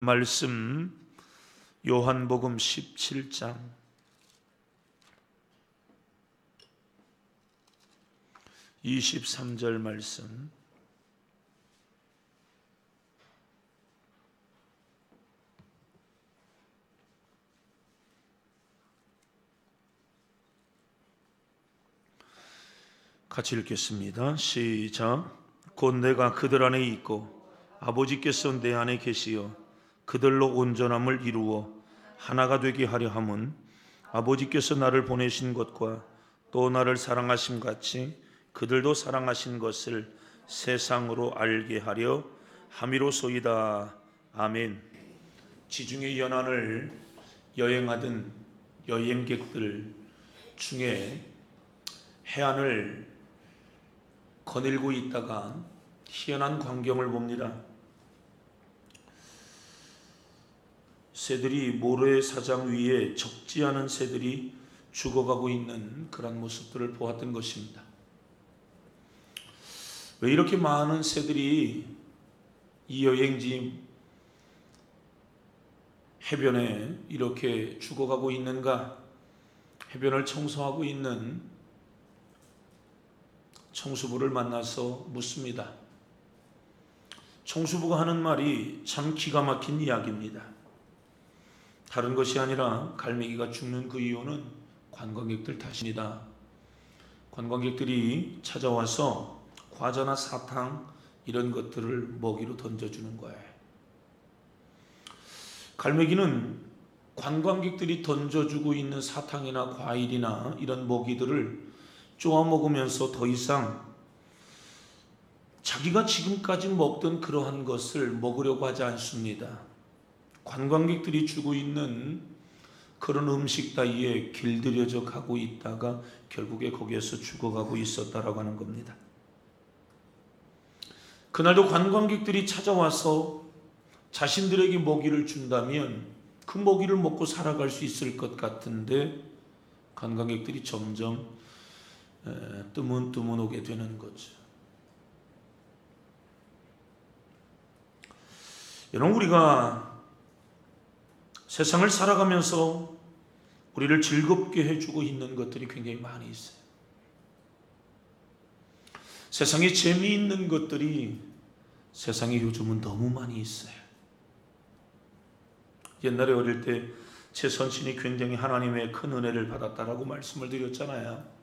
말씀 요한복음 17장 23절 말씀. 같이 읽겠습니다. 시작. 곧 내가 그들 안에 있고 아버지께서 내 안에 계시어 그들로 온전함을 이루어 하나가 되게 하려 함은 아버지께서 나를 보내신 것과 또 나를 사랑하심 같이 그들도 사랑하신 것을 세상으로 알게 하려 함이로소이다. 아멘. 지중해 연안을 여행하던 여행객들 중에 해안을 거닐고 있다가 희한한 광경을 봅니다. 새들이 모래사장 위에 적지 않은 새들이 죽어가고 있는 그런 모습들을 보았던 것입니다. 왜 이렇게 많은 새들이 이 여행지 해변에 이렇게 죽어가고 있는가? 해변을 청소하고 있는 청수부를 만나서 묻습니다. 청수부가 하는 말이 참 기가 막힌 이야기입니다. 다른 것이 아니라 갈매기가 죽는 그 이유는 관광객들 탓입니다. 관광객들이 찾아와서 과자나 사탕 이런 것들을 먹이로 던져주는 거예요. 갈매기는 관광객들이 던져주고 있는 사탕이나 과일이나 이런 먹이들을 쪼아 먹으면서 더 이상 자기가 지금까지 먹던 그러한 것을 먹으려고 하지 않습니다. 관광객들이 주고 있는 그런 음식 따위에 길들여져 가고 있다가 결국에 거기에서 죽어가고 있었다라고 하는 겁니다. 그날도 관광객들이 찾아와서 자신들에게 먹이를 준다면 그 먹이를 먹고 살아갈 수 있을 것 같은데 관광객들이 점점 뜨문뜨문 오게 되는 거죠. 여러분, 우리가 세상을 살아가면서 우리를 즐겁게 해주고 있는 것들이 굉장히 많이 있어요. 세상에 재미있는 것들이 세상에 요즘은 너무 많이 있어요. 옛날에 어릴 때 제 선친이 굉장히 하나님의 큰 은혜를 받았다라고 말씀을 드렸잖아요.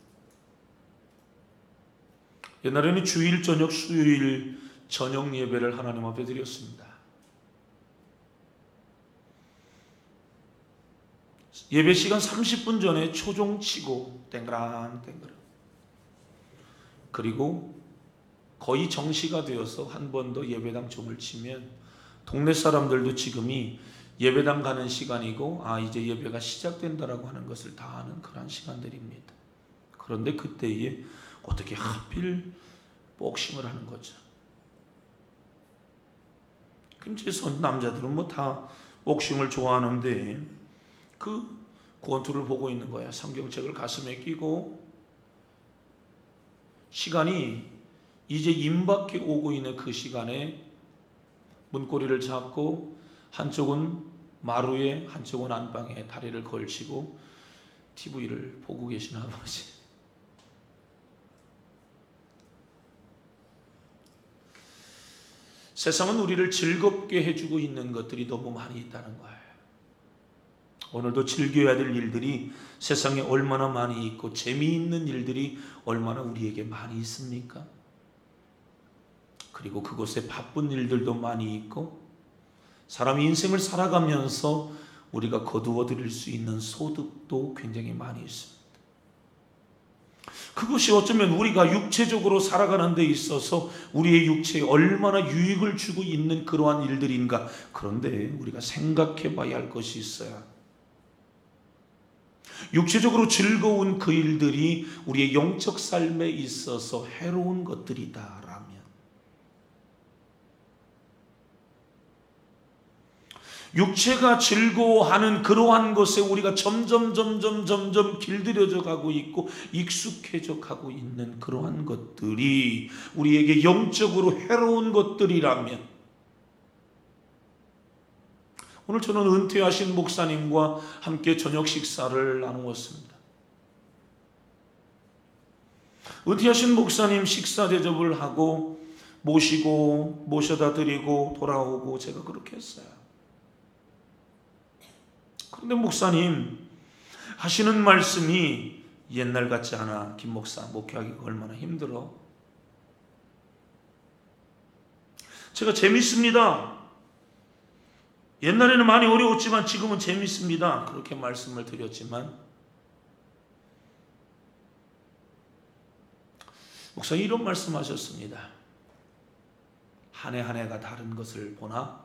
옛날에는 주일 저녁, 수요일 저녁 예배를 하나님 앞에 드렸습니다. 예배 시간 30분 전에 초종 치고 땡그랑 그리고 거의 정시가 되어서 한 번 더 예배당 종을 치면 동네 사람들도 지금이 예배당 가는 시간이고 이제 예배가 시작된다라고 하는 것을 다 아는 그런 시간들입니다. 그런데 그때에 어떻게 하필 복싱을 하는 거죠. 그럼 제 남자들은 뭐 다 복싱을 좋아하는데 그 권투를 보고 있는 거야. 성경책을 가슴에 끼고 시간이 이제 임박해 오고 있는 그 시간에 문고리를 잡고 한쪽은 마루에 한쪽은 안방에 다리를 걸치고 TV를 보고 계신 아버지. 세상은 우리를 즐겁게 해주고 있는 것들이 너무 많이 있다는 거예요. 오늘도 즐겨야 될 일들이 세상에 얼마나 많이 있고 재미있는 일들이 얼마나 우리에게 많이 있습니까? 그리고 그곳에 바쁜 일들도 많이 있고 사람이 인생을 살아가면서 우리가 거두어 드릴 수 있는 소득도 굉장히 많이 있습니다. 그것이 어쩌면 우리가 육체적으로 살아가는 데 있어서 우리의 육체에 얼마나 유익을 주고 있는 그러한 일들인가. 그런데 우리가 생각해 봐야 할 것이 있어요. 육체적으로 즐거운 그 일들이 우리의 영적 삶에 있어서 해로운 것들이다라면 육체가 즐거워하는 그러한 것에 우리가 점점 길들여져 가고 있고 익숙해져 가고 있는 그러한 것들이 우리에게 영적으로 해로운 것들이라면 오늘 저는 은퇴하신 목사님과 함께 저녁 식사를 나누었습니다. 은퇴하신 목사님 식사 대접을 하고 모셔다 드리고 돌아오고 제가 그렇게 했어요. 그런데 목사님 하시는 말씀이 옛날 같지 않아. 김 목사 목회하기가 얼마나 힘들어. 제가 재밌습니다. 옛날에는 많이 어려웠지만 지금은 재밌습니다. 그렇게 말씀을 드렸지만 목사님 이런 말씀하셨습니다. 한 해 한 해가 다른 것을 보나?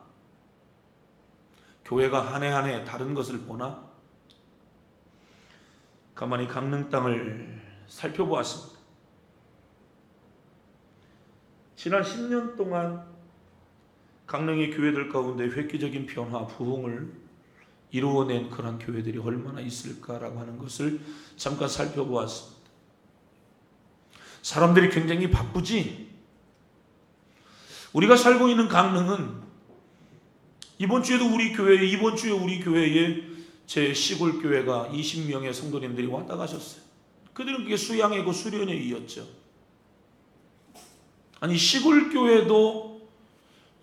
교회가 한 해 한 해 다른 것을 보나? 가만히 강릉 땅을 살펴보았습니다. 지난 10년 동안 강릉의 교회들 가운데 획기적인 변화, 부흥을 이루어낸 그런 교회들이 얼마나 있을까라고 하는 것을 잠깐 살펴보았습니다. 사람들이 굉장히 바쁘지? 우리가 살고 있는 강릉은 이번 주에 우리 교회에 제 시골 교회가 20명의 성도님들이 왔다 가셨어요. 그들은 그게 수양회고 수련회이었죠. 아니 시골 교회도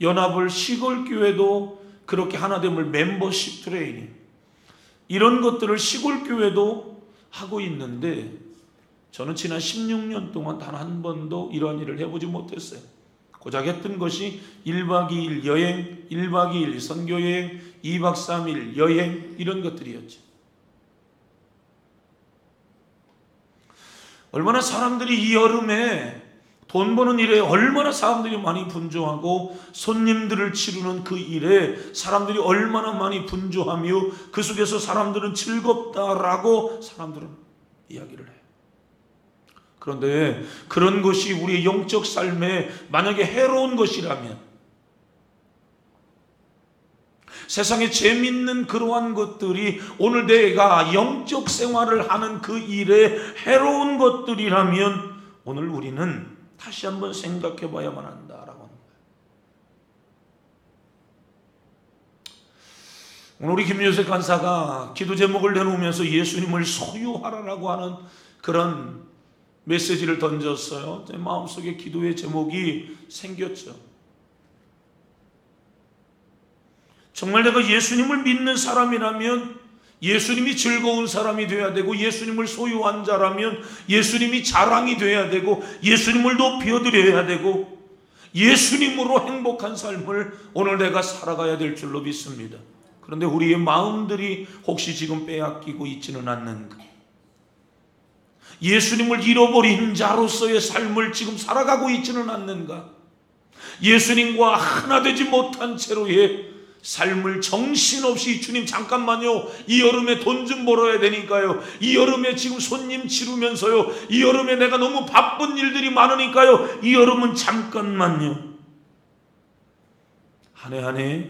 연합을 시골 교회도 그렇게 하나됨을 멤버십 트레이닝 이런 것들을 시골 교회도 하고 있는데 저는 지난 16년 동안 단 한 번도 이러한 일을 해보지 못했어요. 고작 했던 것이 1박 2일 여행, 1박 2일 선교여행, 2박 3일 여행 이런 것들이었죠. 얼마나 사람들이 이 여름에 돈 버는 일에 얼마나 사람들이 많이 분주하고 손님들을 치르는 그 일에 사람들이 얼마나 많이 분주하며 그 속에서 사람들은 즐겁다라고 사람들은 이야기를 해요. 그런데 그런 것이 우리의 영적 삶에 만약에 해로운 것이라면 세상에 재밌는 그러한 것들이 오늘 내가 영적 생활을 하는 그 일에 해로운 것들이라면 오늘 우리는 다시 한번 생각해 봐야만 한다라고 하는 거예요. 오늘 우리 김요셉 간사가 기도 제목을 내놓으면서 예수님을 소유하라라고 하는 그런 메시지를 던졌어요. 제 마음속에 기도의 제목이 생겼죠. 정말 내가 예수님을 믿는 사람이라면 예수님이 즐거운 사람이 되어야 되고 예수님을 소유한 자라면 예수님이 자랑이 되어야 되고 예수님을 높여드려야 되고 예수님으로 행복한 삶을 오늘 내가 살아가야 될 줄로 믿습니다. 그런데 우리의 마음들이 혹시 지금 빼앗기고 있지는 않는가? 예수님을 잃어버린 자로서의 삶을 지금 살아가고 있지는 않는가? 예수님과 하나 되지 못한 채로의 삶을 정신없이 주님 잠깐만요, 이 여름에 돈 좀 벌어야 되니까요, 이 여름에 지금 손님 치르면서요, 이 여름에 내가 너무 바쁜 일들이 많으니까요, 이 여름은 잠깐만요. 한 해 한 해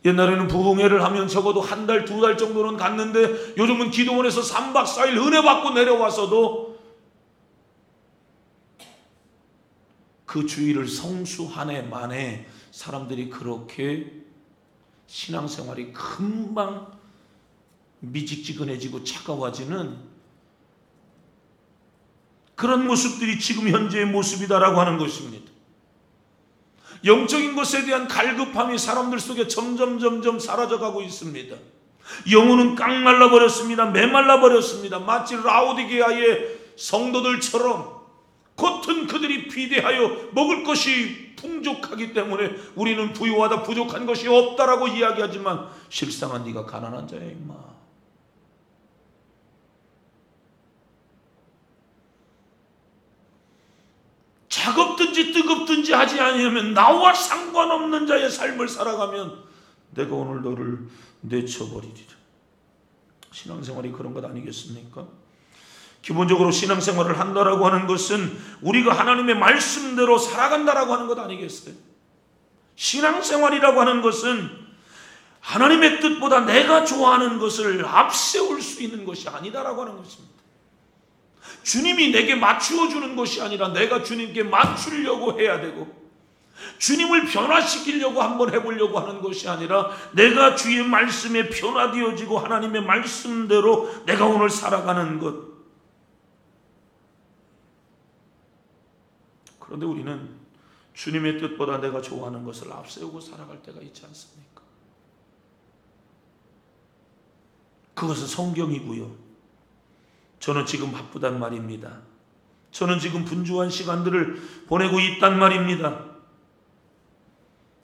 옛날에는 부흥회를 하면 적어도 한 달, 두 달 정도는 갔는데 요즘은 기도원에서 3박 4일 은혜 받고 내려와서도 그 주일을 성수 한 해 만에 사람들이 그렇게 신앙생활이 금방 미직지근해지고 차가워지는 그런 모습들이 지금 현재의 모습이다라고 하는 것입니다. 영적인 것에 대한 갈급함이 사람들 속에 점점 사라져가고 있습니다. 영혼은 깡말라 버렸습니다. 메말라 버렸습니다. 마치 라오디게아의 성도들처럼 겉은 그들이 비대하여 먹을 것이 풍족하기 때문에 우리는 부유하다, 부족한 것이 없다라고 이야기하지만 실상은 네가 가난한 자야 임마. 차갑든지 뜨겁든지 하지 않으면 나와 상관없는 자의 삶을 살아가면 내가 오늘 너를 내쳐버리리라. 신앙생활이 그런 것 아니겠습니까? 기본적으로 신앙생활을 한다라고 하는 것은 우리가 하나님의 말씀대로 살아간다라고 하는 것 아니겠어요? 신앙생활이라고 하는 것은 하나님의 뜻보다 내가 좋아하는 것을 앞세울 수 있는 것이 아니다라고 하는 것입니다. 주님이 내게 맞추어 주는 것이 아니라 내가 주님께 맞추려고 해야 되고 주님을 변화시키려고 한번 해보려고 하는 것이 아니라 내가 주의 말씀에 변화되어지고 하나님의 말씀대로 내가 오늘 살아가는 것. 그런데 우리는 주님의 뜻보다 내가 좋아하는 것을 앞세우고 살아갈 때가 있지 않습니까? 그것은 성경이고요. 저는 지금 바쁘단 말입니다. 저는 지금 분주한 시간들을 보내고 있단 말입니다.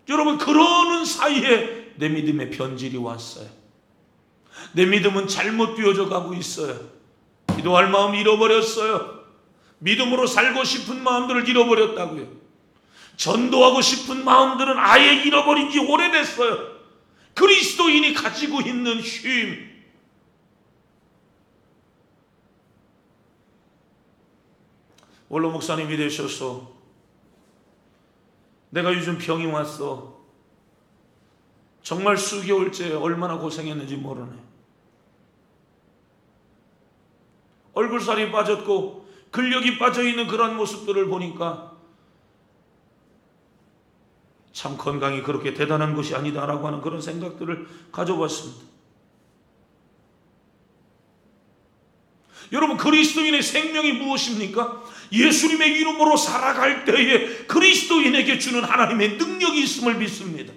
여러분, 그러는 사이에 내 믿음의 변질이 왔어요. 내 믿음은 잘못 되어져 가고 있어요. 기도할 마음 잃어버렸어요. 믿음으로 살고 싶은 마음들을 잃어버렸다고요. 전도하고 싶은 마음들은 아예 잃어버린 지 오래됐어요. 그리스도인이 가지고 있는 쉼. 원로 목사님이 되셔서 내가 요즘 병이 왔어. 정말 수개월째 얼마나 고생했는지 모르네. 얼굴살이 빠졌고 근력이 빠져있는 그런 모습들을 보니까 참 건강이 그렇게 대단한 것이 아니다라고 하는 그런 생각들을 가져봤습니다. 여러분, 그리스도인의 생명이 무엇입니까? 예수님의 이름으로 살아갈 때에 그리스도인에게 주는 하나님의 능력이 있음을 믿습니다.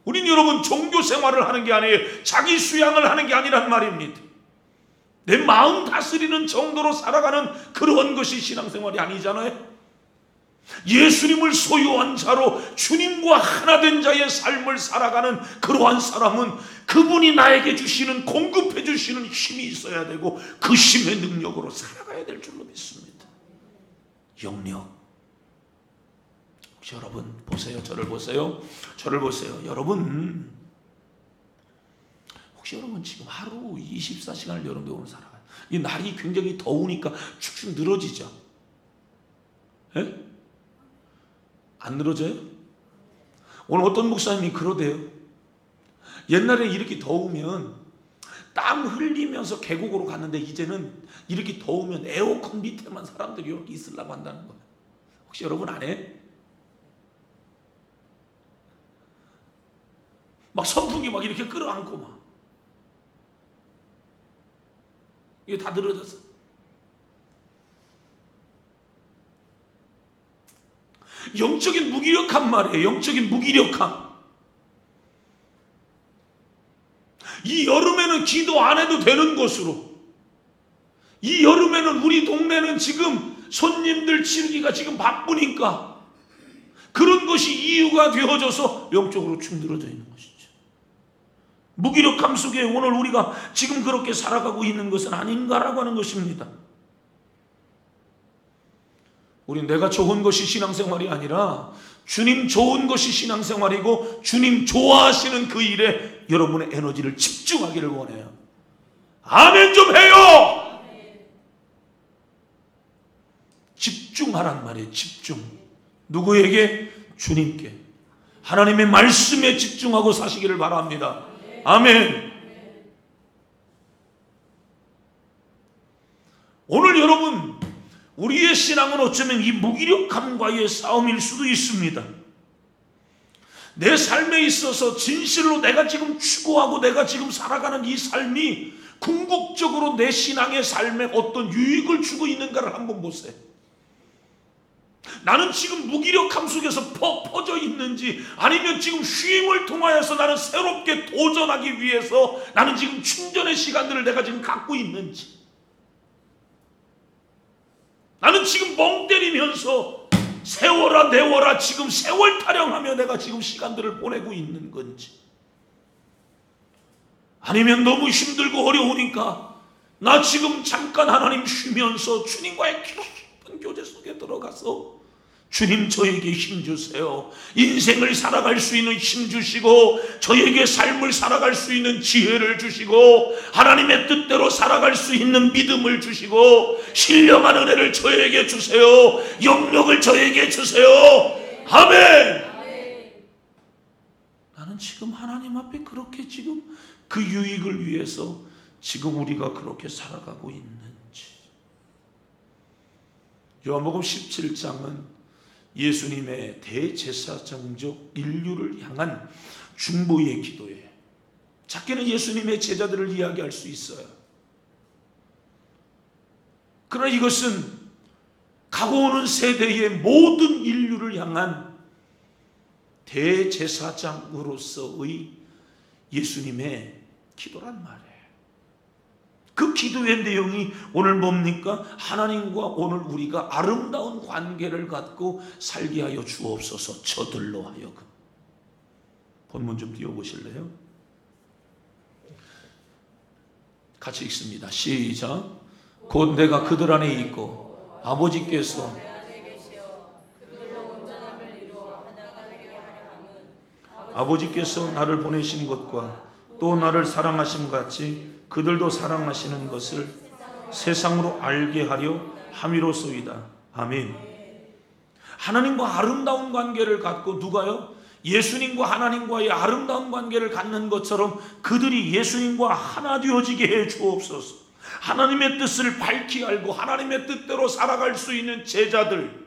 우린 여러분 종교 생활을 하는 게 아니에요. 자기 수양을 하는 게 아니란 말입니다. 내 마음 다스리는 정도로 살아가는 그런 것이 신앙생활이 아니잖아요. 예수님을 소유한 자로 주님과 하나 된 자의 삶을 살아가는 그러한 사람은 그분이 나에게 주시는, 공급해 주시는 힘이 있어야 되고 그 힘의 능력으로 살아가야 될 줄로 믿습니다. 영력. 혹시 여러분 보세요. 저를 보세요. 저를 보세요. 여러분, 혹시 여러분 지금 하루 24시간을 여러분들 오늘 살아가요. 이 날이 굉장히 더우니까 축축 늘어지죠. 예? 안 늘어져요? 오늘 어떤 목사님이 그러대요. 옛날에 이렇게 더우면 땀 흘리면서 계곡으로 갔는데 이제는 이렇게 더우면 에어컨 밑에만 사람들이 이렇게 있으려고 한다는 거예요. 혹시 여러분 안 해? 막 선풍기 막 이렇게 끌어안고 막 이게 다 늘어졌어. 영적인 무기력함 말이에요. 영적인 무기력함. 이 여름에는 기도 안 해도 되는 것으로, 이 여름에는 우리 동네는 지금 손님들 치르기가 지금 바쁘니까 그런 것이 이유가 되어져서 영적으로 축 늘어져 있는 것이죠. 무기력함 속에 오늘 우리가 지금 그렇게 살아가고 있는 것은 아닌가라고 하는 것입니다. 우린 내가 좋은 것이 신앙생활이 아니라 주님 좋은 것이 신앙생활이고 주님 좋아하시는 그 일에 여러분의 에너지를 집중하기를 원해요. 아멘 좀 해요. 집중하란 말이에요. 집중. 누구에게? 주님께. 하나님의 말씀에 집중하고 사시기를 바랍니다. 아멘. 오늘 여러분, 우리의 신앙은 어쩌면 이 무기력함과의 싸움일 수도 있습니다. 내 삶에 있어서 진실로 내가 지금 추구하고 내가 지금 살아가는 이 삶이 궁극적으로 내 신앙의 삶에 어떤 유익을 주고 있는가를 한번 보세요. 나는 지금 무기력함 속에서 퍼져 있는지, 아니면 지금 쉼을 통하여서 나는 새롭게 도전하기 위해서 나는 지금 충전의 시간들을 내가 지금 갖고 있는지, 나는 지금 멍 때리면서 세워라 내워라 지금 세월 타령하며 내가 지금 시간들을 보내고 있는 건지, 아니면 너무 힘들고 어려우니까 나 지금 잠깐 하나님 쉬면서 주님과의 깊은 교제 속에 들어가서 주님 저에게 힘 주세요. 인생을 살아갈 수 있는 힘 주시고 저에게 삶을 살아갈 수 있는 지혜를 주시고 하나님의 뜻대로 살아갈 수 있는 믿음을 주시고 신령한 은혜를 저에게 주세요. 영력을 저에게 주세요. 아멘. 나는 지금 하나님 앞에 그렇게 지금 그 유익을 위해서 지금 우리가 그렇게 살아가고 있는지. 요한복음 17장은 예수님의 대제사장적 인류를 향한 중보의 기도예요. 작게는 예수님의 제자들을 이야기할 수 있어요. 그러나 이것은 가고 오는 세대의 모든 인류를 향한 대제사장으로서의 예수님의 기도란 말이에요. 그 기도의 내용이 오늘 뭡니까? 하나님과 오늘 우리가 아름다운 관계를 갖고 살게 하여 주옵소서. 저들로 하여금. 본문 좀 띄워보실래요? 같이 읽습니다. 시작. 곧 내가 그들 안에 있고 아버지께서 나를 보내신 것과 또 나를 사랑하심 같이 그들도 사랑하시는 것을 세상으로 알게 하려 함이로소이다. 아멘. 하나님과 아름다운 관계를 갖고 누가요? 예수님과 하나님과의 아름다운 관계를 갖는 것처럼 그들이 예수님과 하나 되어지게 해 주옵소서. 하나님의 뜻을 밝히 알고 하나님의 뜻대로 살아갈 수 있는 제자들,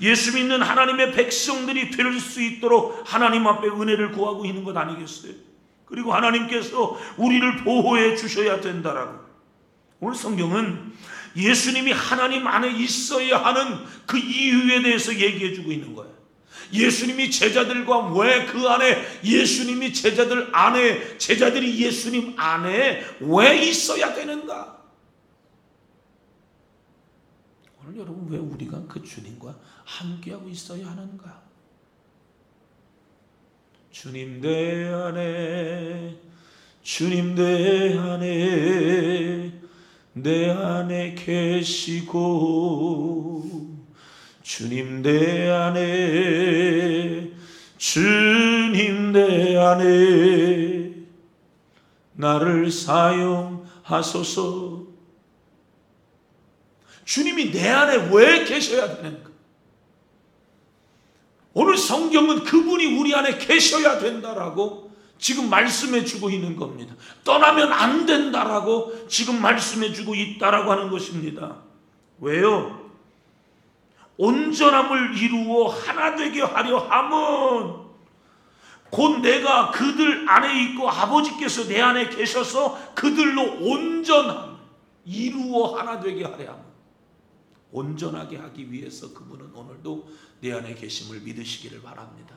예수 믿는 하나님의 백성들이 될 수 있도록 하나님 앞에 은혜를 구하고 있는 것 아니겠어요? 그리고 하나님께서 우리를 보호해 주셔야 된다라고. 오늘 성경은 예수님이 하나님 안에 있어야 하는 그 이유에 대해서 얘기해 주고 있는 거예요. 예수님이 제자들과 왜 그 안에, 예수님이 제자들 안에, 제자들이 예수님 안에 왜 있어야 되는가? 오늘 여러분, 왜 우리가 그 주님과 함께하고 있어야 하는가? 주님 내 안에, 주님 내 안에, 내 안에 계시고, 주님 내 안에, 주님 내 안에 나를 사용하소서. 주님이 내 안에 왜 계셔야 되는가? 오늘 성경은 그분이 우리 안에 계셔야 된다라고 지금 말씀해 주고 있는 겁니다. 떠나면 안 된다라고 지금 말씀해 주고 있다라고 하는 것입니다. 왜요? 온전함을 이루어 하나 되게 하려 함은 곧 내가 그들 안에 있고 아버지께서 내 안에 계셔서 그들로 온전함 이루어 하나 되게 하려 함은, 온전하게 하기 위해서 그분은 오늘도 내 안에 계심을 믿으시기를 바랍니다.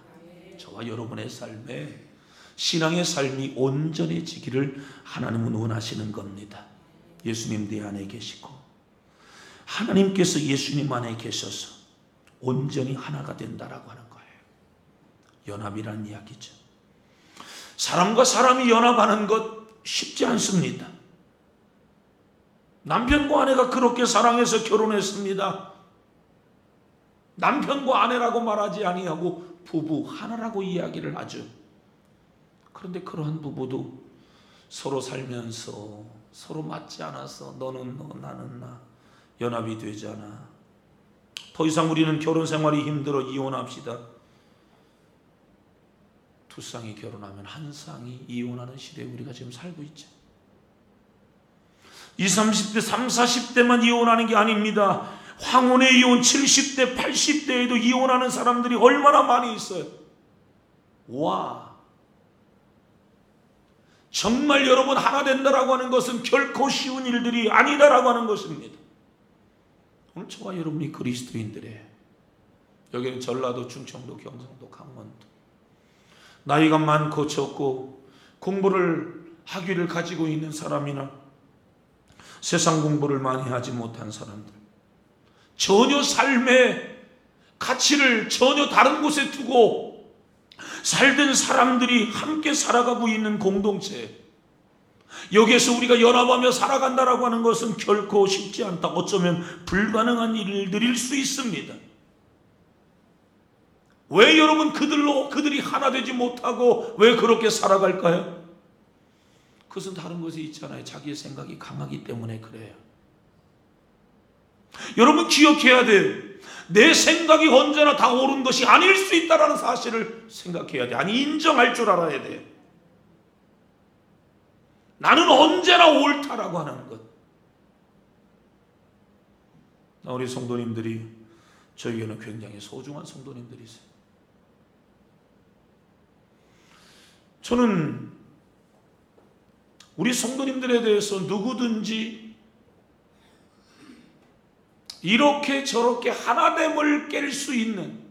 저와 여러분의 삶에, 신앙의 삶이 온전해지기를 하나님은 원하시는 겁니다. 예수님 내 안에 계시고 하나님께서 예수님 안에 계셔서 온전히 하나가 된다라고 하는 거예요. 연합이라는 이야기죠. 사람과 사람이 연합하는 것 쉽지 않습니다. 남편과 아내가 그렇게 사랑해서 결혼했습니다. 남편과 아내라고 말하지 아니하고 부부 하나라고 이야기를 하죠. 그런데 그러한 부부도 서로 살면서 서로 맞지 않아서 너는 너 나는 나 연합이 되지 않아. 더 이상 우리는 결혼 생활이 힘들어 이혼합시다. 두 쌍이 결혼하면 한 쌍이 이혼하는 시대에 우리가 지금 살고 있죠. 20, 30대, 30, 40대만 이혼하는 게 아닙니다. 황혼의 이혼 70대, 80대에도 이혼하는 사람들이 얼마나 많이 있어요. 와, 정말 여러분 하나 된다라고 하는 것은 결코 쉬운 일들이 아니다라고 하는 것입니다. 오늘 저와 여러분이 그리스도인들이에요. 여기는 전라도, 충청도, 경상도, 강원도, 나이가 많고 적고 공부를 학위를 가지고 있는 사람이나 세상 공부를 많이 하지 못한 사람들, 전혀 삶의 가치를 전혀 다른 곳에 두고 살던 사람들이 함께 살아가고 있는 공동체, 여기에서 우리가 연합하며 살아간다라고 하는 것은 결코 쉽지 않다. 어쩌면 불가능한 일들일 수 있습니다. 왜 여러분 그들이 하나 되지 못하고 왜 그렇게 살아갈까요? 그것은 다른 것에 있잖아요. 자기의 생각이 강하기 때문에 그래요. 여러분 기억해야 돼요. 내 생각이 언제나 다 옳은 것이 아닐 수 있다는 사실을 생각해야 돼. 아니, 인정할 줄 알아야 돼. 나는 언제나 옳다라고 하는 것. 우리 성도님들이 저에게는 굉장히 소중한 성도님들이세요. 저는 우리 성도님들에 대해서 누구든지 이렇게 저렇게 하나됨을 깰 수 있는,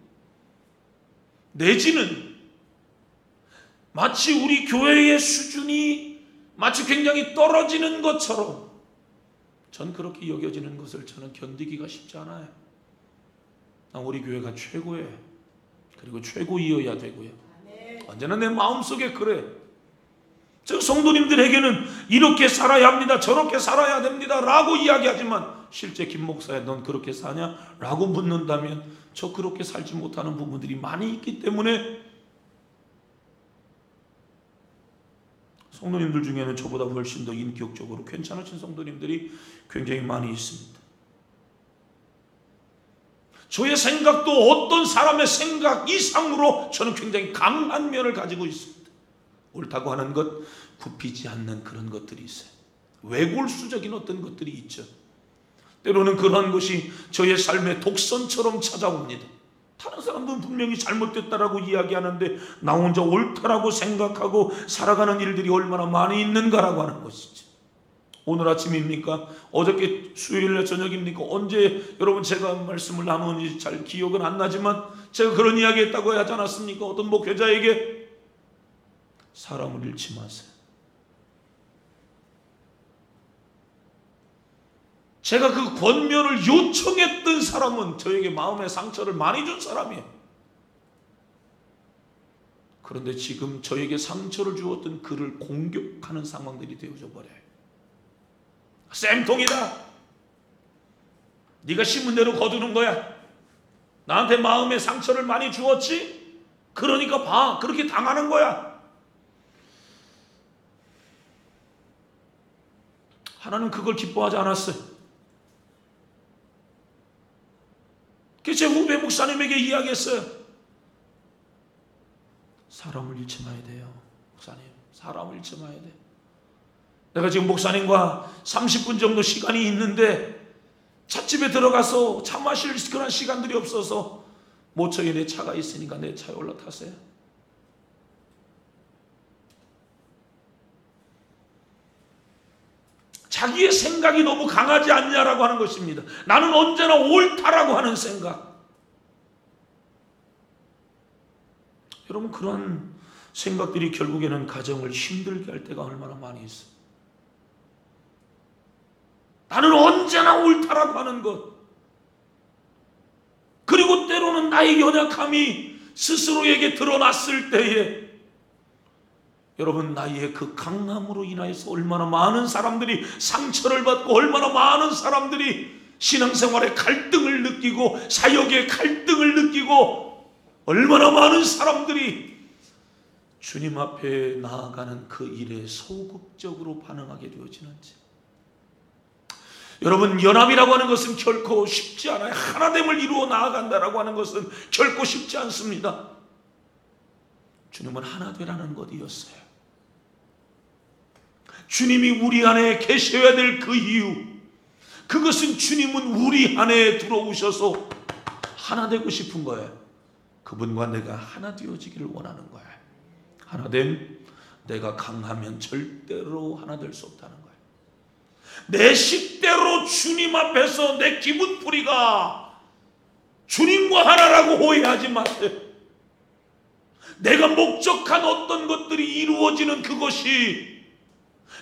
내지는 마치 우리 교회의 수준이 마치 굉장히 떨어지는 것처럼 전 그렇게 여겨지는 것을 저는 견디기가 쉽지 않아요. 우리 교회가 최고예요. 그리고 최고이어야 되고요. 언제나 내 마음속에 그래. 저 성도님들에게는 이렇게 살아야 합니다, 저렇게 살아야 됩니다 라고 이야기하지만 실제 김 목사야 넌 그렇게 사냐? 라고 묻는다면 저 그렇게 살지 못하는 부분들이 많이 있기 때문에 성도님들 중에는 저보다 훨씬 더 인격적으로 괜찮으신 성도님들이 굉장히 많이 있습니다. 저의 생각도 어떤 사람의 생각 이상으로 저는 굉장히 강한 면을 가지고 있습니다. 옳다고 하는 것, 굽히지 않는 그런 것들이 있어요. 외골수적인 어떤 것들이 있죠. 때로는 그러한 것이 저의 삶의 독선처럼 찾아옵니다. 다른 사람들은 분명히 잘못됐다라고 이야기하는데 나 혼자 옳다라고 생각하고 살아가는 일들이 얼마나 많이 있는가라고 하는 것이죠. 오늘 아침입니까? 어저께 수요일날 저녁입니까? 언제 여러분 제가 말씀을 나누는지 잘 기억은 안 나지만 제가 그런 이야기 했다고 하지 않았습니까? 어떤 목회자에게 사람을 잃지 마세요. 제가 그 권면을 요청했던 사람은 저에게 마음의 상처를 많이 준 사람이에요. 그런데 지금 저에게 상처를 주었던 그를 공격하는 상황들이 되어져 버려요. 쌤통이다. 네가 심은 대로 거두는 거야. 나한테 마음의 상처를 많이 주었지? 그러니까 봐. 그렇게 당하는 거야. 하나님 그걸 기뻐하지 않았어요. 그래서 제 후배 목사님에게 이야기했어요. 사람을 잃지 마야 돼요. 목사님, 사람을 잃지 마야 돼. 내가 지금 목사님과 30분 정도 시간이 있는데 찻집에 들어가서 차 마실 그런 시간들이 없어서 모처에 내 차가 있으니까 내 차에 올라타세요. 자기의 생각이 너무 강하지 않냐라고 하는 것입니다. 나는 언제나 옳다라고 하는 생각. 여러분 그런 생각들이 결국에는 가정을 힘들게 할 때가 얼마나 많이 있어요. 나는 언제나 옳다라고 하는 것. 그리고 때로는 나의 연약함이 스스로에게 드러났을 때에 여러분 나의 그 강함으로 인하여서 얼마나 많은 사람들이 상처를 받고 얼마나 많은 사람들이 신앙생활에 갈등을 느끼고 사역에 갈등을 느끼고 얼마나 많은 사람들이 주님 앞에 나아가는 그 일에 소극적으로 반응하게 되어지는지. 여러분 연합이라고 하는 것은 결코 쉽지 않아요. 하나됨을 이루어 나아간다라고 하는 것은 결코 쉽지 않습니다. 주님은 하나 되라는 것이었어요. 주님이 우리 안에 계셔야 될 그 이유, 그것은 주님은 우리 안에 들어오셔서 하나 되고 싶은 거예요. 그분과 내가 하나 되어지기를 원하는 거예요. 하나됨, 내가 강하면 절대로 하나 될 수 없다는 거예요. 내 식대로 주님 앞에서 내 기분풀이가 주님과 하나라고 오해하지 마세요. 내가 목적한 어떤 것들이 이루어지는 그것이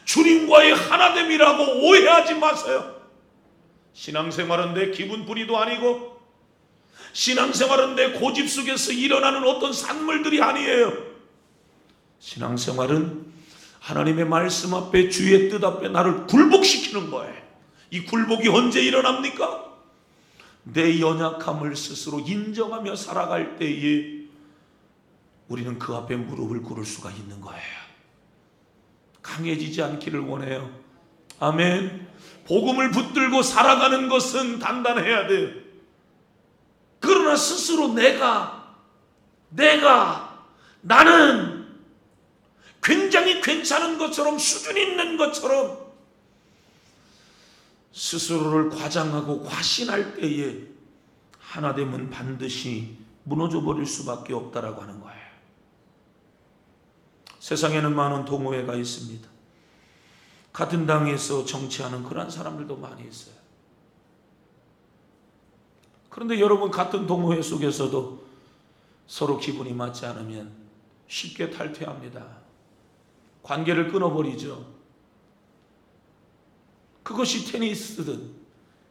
주님과의 하나됨이라고 오해하지 마세요. 신앙생활은 내 기분풀이도 아니고 신앙생활은 내 고집 속에서 일어나는 어떤 산물들이 아니에요. 신앙생활은 하나님의 말씀 앞에 주의 뜻 앞에 나를 굴복시키는 거예요. 이 굴복이 언제 일어납니까? 내 연약함을 스스로 인정하며 살아갈 때에 우리는 그 앞에 무릎을 꿇을 수가 있는 거예요. 강해지지 않기를 원해요. 아멘. 복음을 붙들고 살아가는 것은 단단해야 돼요. 그러나 스스로 나는 굉장히 괜찮은 것처럼 수준 있는 것처럼 스스로를 과장하고 과신할 때에 하나 되면 반드시 무너져 버릴 수밖에 없다라고 하는 거예요. 세상에는 많은 동호회가 있습니다. 같은 당에서 정치하는 그런 사람들도 많이 있어요. 그런데 여러분, 같은 동호회 속에서도 서로 기분이 맞지 않으면 쉽게 탈퇴합니다. 관계를 끊어버리죠. 그것이 테니스든,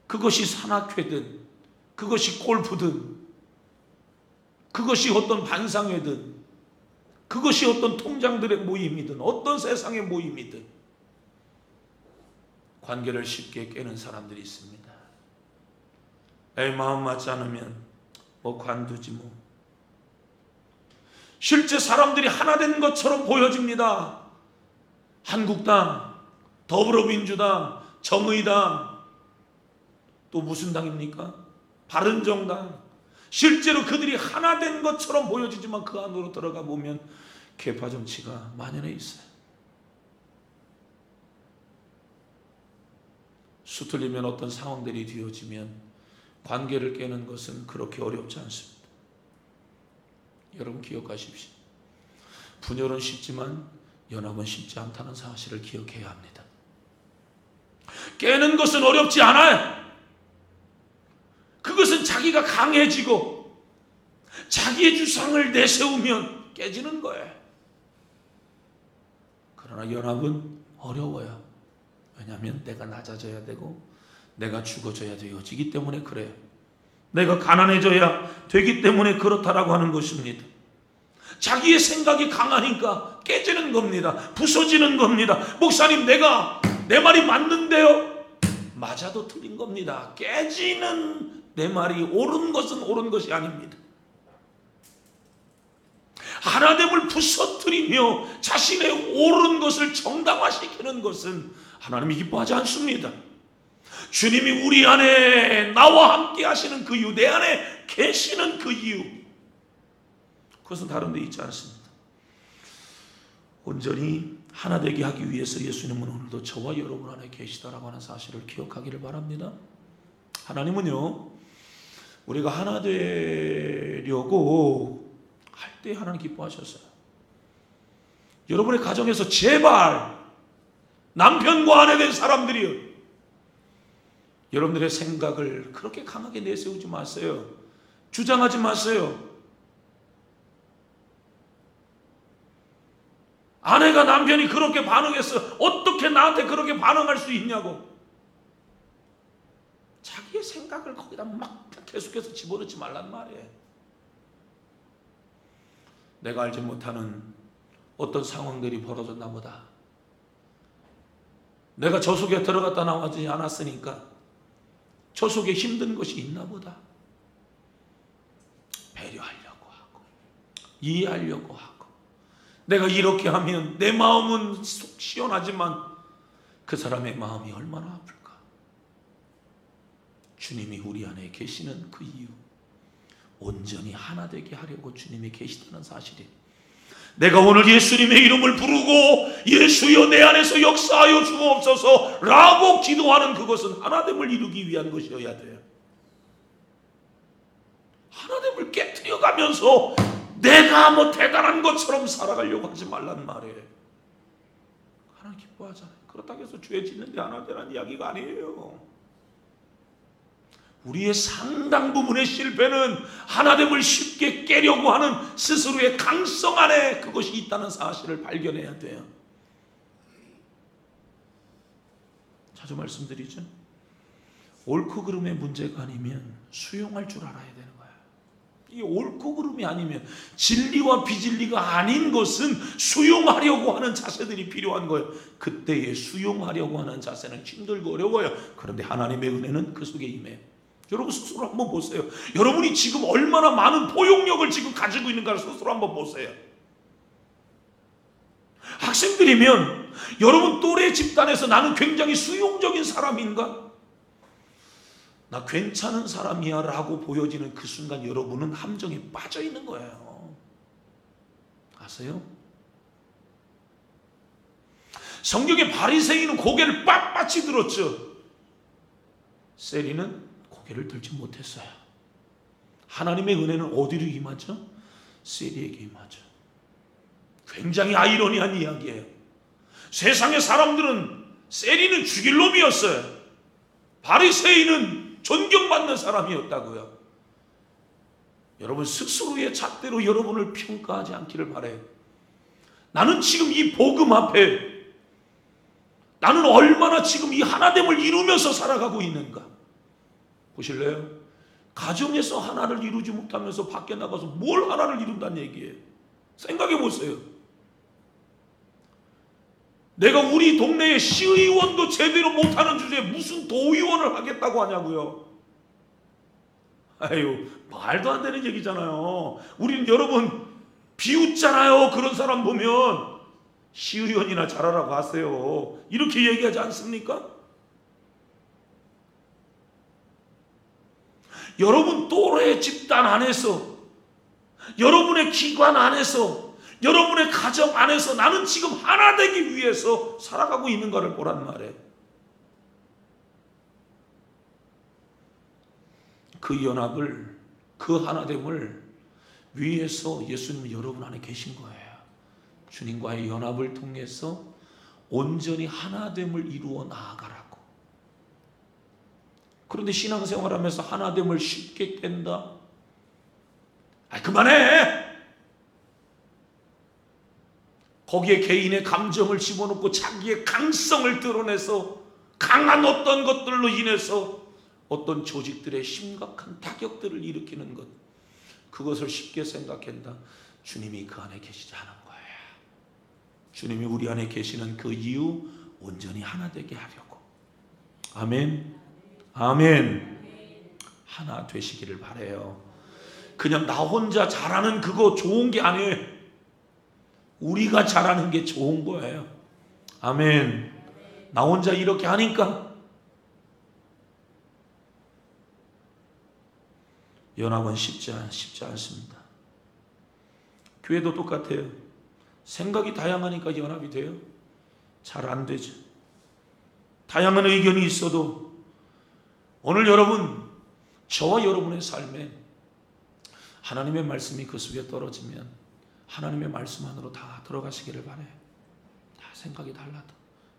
그것이 산악회든, 그것이 골프든, 그것이 어떤 반상회든, 그것이 어떤 통장들의 모임이든, 어떤 세상의 모임이든 관계를 쉽게 깨는 사람들이 있습니다. 에이, 마음 맞지 않으면 뭐 관두지 뭐. 실제 사람들이 하나 된 것처럼 보여집니다. 한국당, 더불어민주당, 정의당, 또 무슨 당입니까? 바른정당. 실제로 그들이 하나 된 것처럼 보여지지만 그 안으로 들어가 보면 계파 정치가 만연해 있어요. 수틀리면 어떤 상황들이 뒤어지면 관계를 깨는 것은 그렇게 어렵지 않습니다. 여러분 기억하십시오. 분열은 쉽지만 연합은 쉽지 않다는 사실을 기억해야 합니다. 깨는 것은 어렵지 않아요. 그것은 자기가 강해지고 자기의 주장을 내세우면 깨지는 거예요. 그러나 연합은 어려워요. 왜냐하면 내가 낮아져야 되고 내가 죽어져야 되어지기 때문에 그래요. 내가 가난해져야 되기 때문에 그렇다라고 하는 것입니다. 자기의 생각이 강하니까 깨지는 겁니다. 부서지는 겁니다. 목사님, 내 말이 맞는데요? 맞아도 틀린 겁니다. 깨지는 내 말이 옳은 것은 옳은 것이 아닙니다. 하나됨을 부서뜨리며 자신의 옳은 것을 정당화시키는 것은 하나님이 기뻐하지 않습니다. 주님이 우리 안에 나와 함께 하시는 그 이유, 내 안에 계시는 그 이유, 그것은 다른 데 있지 않습니다. 온전히 하나 되게 하기 위해서 예수님은 오늘도 저와 여러분 안에 계시다라고 하는 사실을 기억하기를 바랍니다. 하나님은요, 우리가 하나 되려고 할 때 하나님 기뻐하셨어요. 여러분의 가정에서 제발 남편과 아내 된 사람들이요, 여러분들의 생각을 그렇게 강하게 내세우지 마세요. 주장하지 마세요. 아내가 남편이 그렇게 반응했어, 어떻게 나한테 그렇게 반응할 수 있냐고. 자기의 생각을 거기다 막 계속해서 집어넣지 말란 말이에요. 내가 알지 못하는 어떤 상황들이 벌어졌나 보다. 내가 저 속에 들어갔다 나오지 않았으니까 저 속에 힘든 것이 있나 보다. 배려하려고 하고 이해하려고 하고, 내가 이렇게 하면 내 마음은 속 시원하지만 그 사람의 마음이 얼마나 아플까. 주님이 우리 안에 계시는 그 이유, 온전히 하나 되게 하려고 주님이 계시다는 사실이, 내가 오늘 예수님의 이름을 부르고 예수여 내 안에서 역사하여 주옵소서 라고 기도하는 그것은 하나됨을 이루기 위한 것이어야 돼요. 하나됨을 깨트려가면서 내가 뭐 대단한 것처럼 살아가려고 하지 말란 말이에요. 하나님 기뻐하잖아요. 그렇다고 해서 죄 짓는데 하나 되라는 이야기가 아니에요. 우리의 상당 부분의 실패는 하나됨을 쉽게 깨려고 하는 스스로의 강성 안에 그것이 있다는 사실을 발견해야 돼요. 자주 말씀드리죠. 옳고 그름의 문제가 아니면 수용할 줄 알아야 되는 거예요. 이 옳고 그름이 아니면, 진리와 비진리가 아닌 것은 수용하려고 하는 자세들이 필요한 거예요. 그때에 수용하려고 하는 자세는 힘들고 어려워요. 그런데 하나님의 은혜는 그 속에 임해요. 여러분 스스로 한번 보세요. 여러분이 지금 얼마나 많은 포용력을 지금 가지고 있는가를 스스로 한번 보세요. 학생들이면 여러분 또래 집단에서 나는 굉장히 수용적인 사람인가? 나 괜찮은 사람이야 라고 보여지는 그 순간 여러분은 함정에 빠져 있는 거예요. 아세요? 성경의 바리새인은 고개를 빳빳이 들었죠. 세리는 고개를 들지 못했어요. 하나님의 은혜는 어디로 임하죠? 세리에게 임하죠. 굉장히 아이러니한 이야기예요. 세상의 사람들은 세리는 죽일 놈이었어요. 바리새인은 존경받는 사람이었다고요. 여러분 스스로의 잣대로 여러분을 평가하지 않기를 바라요. 나는 지금 이 복음 앞에 나는 얼마나 지금 이 하나됨을 이루면서 살아가고 있는가 보실래요? 가정에서 하나를 이루지 못하면서 밖에 나가서 뭘 하나를 이룬다는 얘기예요. 생각해 보세요. 내가 우리 동네에 시의원도 제대로 못하는 주제에 무슨 도의원을 하겠다고 하냐고요. 아유, 말도 안 되는 얘기잖아요. 우리는 여러분 비웃잖아요. 그런 사람 보면 시의원이나 잘하라고 하세요. 이렇게 얘기하지 않습니까? 여러분 또래 집단 안에서, 여러분의 기관 안에서, 여러분의 가정 안에서 나는 지금 하나 되기 위해서 살아가고 있는가를 보란 말이에요. 그 연합을, 그 하나됨을 위해서 예수님은 여러분 안에 계신 거예요. 주님과의 연합을 통해서 온전히 하나됨을 이루어 나아가라고. 그런데 신앙생활하면서 하나됨을 쉽게 깬다? 그만해! 거기에 개인의 감정을 집어넣고 자기의 강성을 드러내서 강한 어떤 것들로 인해서 어떤 조직들의 심각한 타격들을 일으키는 것, 그것을 쉽게 생각한다. 주님이 그 안에 계시지 않은 거예요. 주님이 우리 안에 계시는 그 이유, 온전히 하나 되게 하려고. 아멘. 아멘. 하나 되시기를 바라요. 그냥 나 혼자 잘하는 그거 좋은 게 아니에요. 우리가 잘하는 게 좋은 거예요. 아멘. 나 혼자 이렇게 하니까 연합은 쉽지 않습니다. 교회도 똑같아요. 생각이 다양하니까 연합이 돼요? 잘 안 되죠. 다양한 의견이 있어도 오늘 여러분, 저와 여러분의 삶에 하나님의 말씀이 그 속에 떨어지면 하나님의 말씀 안으로 다 들어가시기를 바라요. 다 생각이 달라도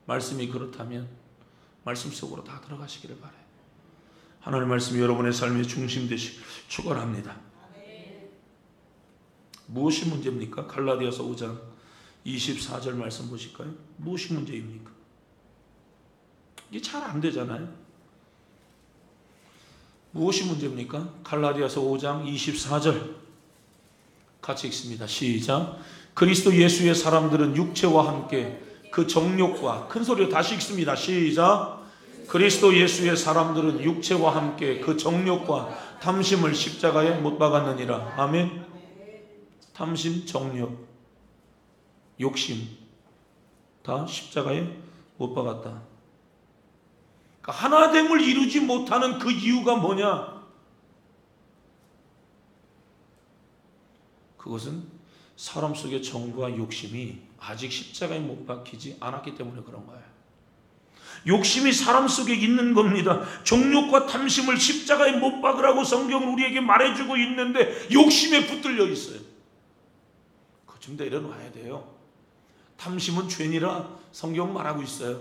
말씀이 그렇다면 말씀 속으로 다 들어가시기를 바라요. 하나님의 말씀이 여러분의 삶의 중심 되시길 축원합니다. 무엇이 문제입니까? 갈라디아서 5장 24절 말씀 보실까요? 무엇이 문제입니까? 이게 잘 안 되잖아요. 무엇이 문제입니까? 갈라디아서 5장 24절 같이 읽습니다. 시작. 그리스도 예수의 사람들은 육체와 함께 그 정욕과, 큰 소리로 다시 읽습니다. 시작. 그리스도 예수의 사람들은 육체와 함께 그 정욕과 탐심을 십자가에 못 박았느니라. 아멘. 탐심, 정욕, 욕심 다 십자가에 못 박았다. 그러니까 하나됨을 이루지 못하는 그 이유가 뭐냐? 그것은 사람 속의 정과 욕심이 아직 십자가에 못 박히지 않았기 때문에 그런 거예요. 욕심이 사람 속에 있는 겁니다. 정욕과 탐심을 십자가에 못 박으라고 성경은 우리에게 말해주고 있는데 욕심에 붙들려 있어요. 그거 좀 내려놔야 돼요. 탐심은 죄니라 성경 말하고 있어요.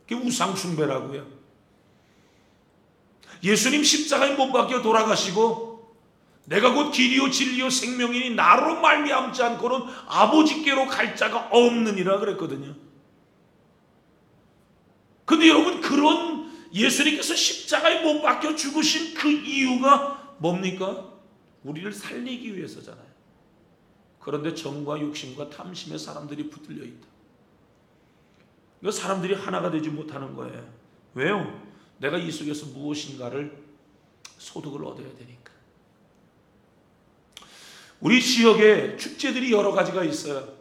그게 우상숭배라고요. 예수님 십자가에 못 박혀 돌아가시고 내가 곧 길이요 진리요 생명이니 나로 말미암지 않고는 아버지께로 갈 자가 없느니라 그랬거든요. 근데 여러분, 그런 예수님께서 십자가에 못 박혀 죽으신 그 이유가 뭡니까? 우리를 살리기 위해서잖아요. 그런데 정과 욕심과 탐심에 사람들이 붙들려 있다. 그 사람들이 하나가 되지 못하는 거예요. 왜요? 내가 이 속에서 무엇인가를 소득을 얻어야 되니까. 우리 지역에 축제들이 여러 가지가 있어요.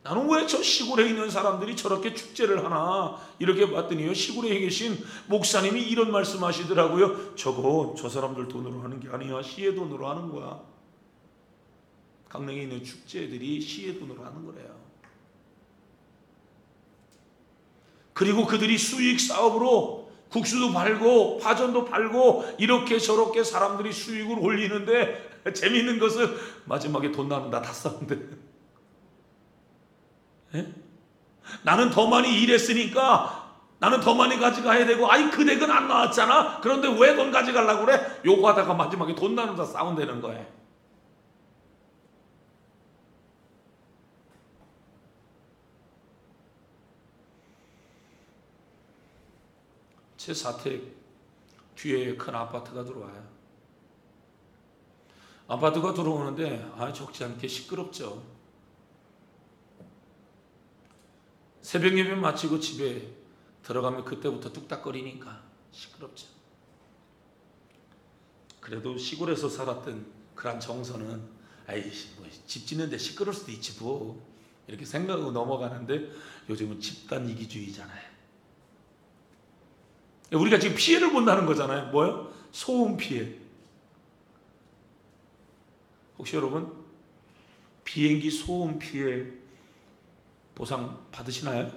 나는 왜 저 시골에 있는 사람들이 저렇게 축제를 하나 이렇게 봤더니요, 시골에 계신 목사님이 이런 말씀하시더라고요. 저거 저 사람들 돈으로 하는 게 아니야. 시의 돈으로 하는 거야. 강릉에 있는 축제들이 시의 돈으로 하는 거래요. 그리고 그들이 수익 사업으로 국수도 팔고 파전도 팔고 이렇게 저렇게 사람들이 수익을 올리는데 재미있는 것은 마지막에 돈 나눈다 다 싸운대. 예? 나는 더 많이 일했으니까 나는 더 많이 가져가야 되고, 아이 그 댁은 안 나왔잖아. 그런데 왜 돈 가져가려고 그래? 요구하다가 마지막에 돈 나눈다 싸운다는 거예요. 제 사택 뒤에 큰 아파트가 들어와요. 아파트가 들어오는데 적지 않게 시끄럽죠. 새벽 예배 마치고 집에 들어가면 그때부터 뚝딱거리니까 시끄럽죠. 그래도 시골에서 살았던 그런 정서는 집 짓는데 시끄러울 수도 있지 뭐 이렇게 생각하고 넘어가는데, 요즘은 집단 이기주의잖아요. 우리가 지금 피해를 본다는 거잖아요. 뭐요? 소음 피해. 혹시 여러분 비행기 소음 피해 보상 받으시나요?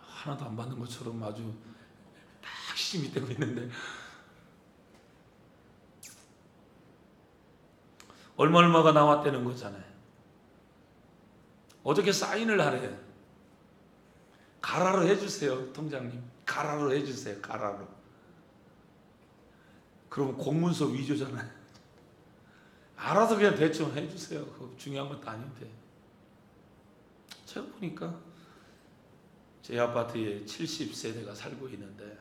하나도 안 받는 것처럼 아주 딱 시심이 되고 있는데, 얼마가 나왔다는 거잖아요. 어저께 사인을 하래요. 가라로 해주세요, 통장님. 가라로 해주세요. 가라로. 그러면 공문서 위조잖아요. 알아서 그냥 대충 해주세요. 그거 중요한 것도 아닌데. 제가 보니까 제 아파트에 70세대가 살고 있는데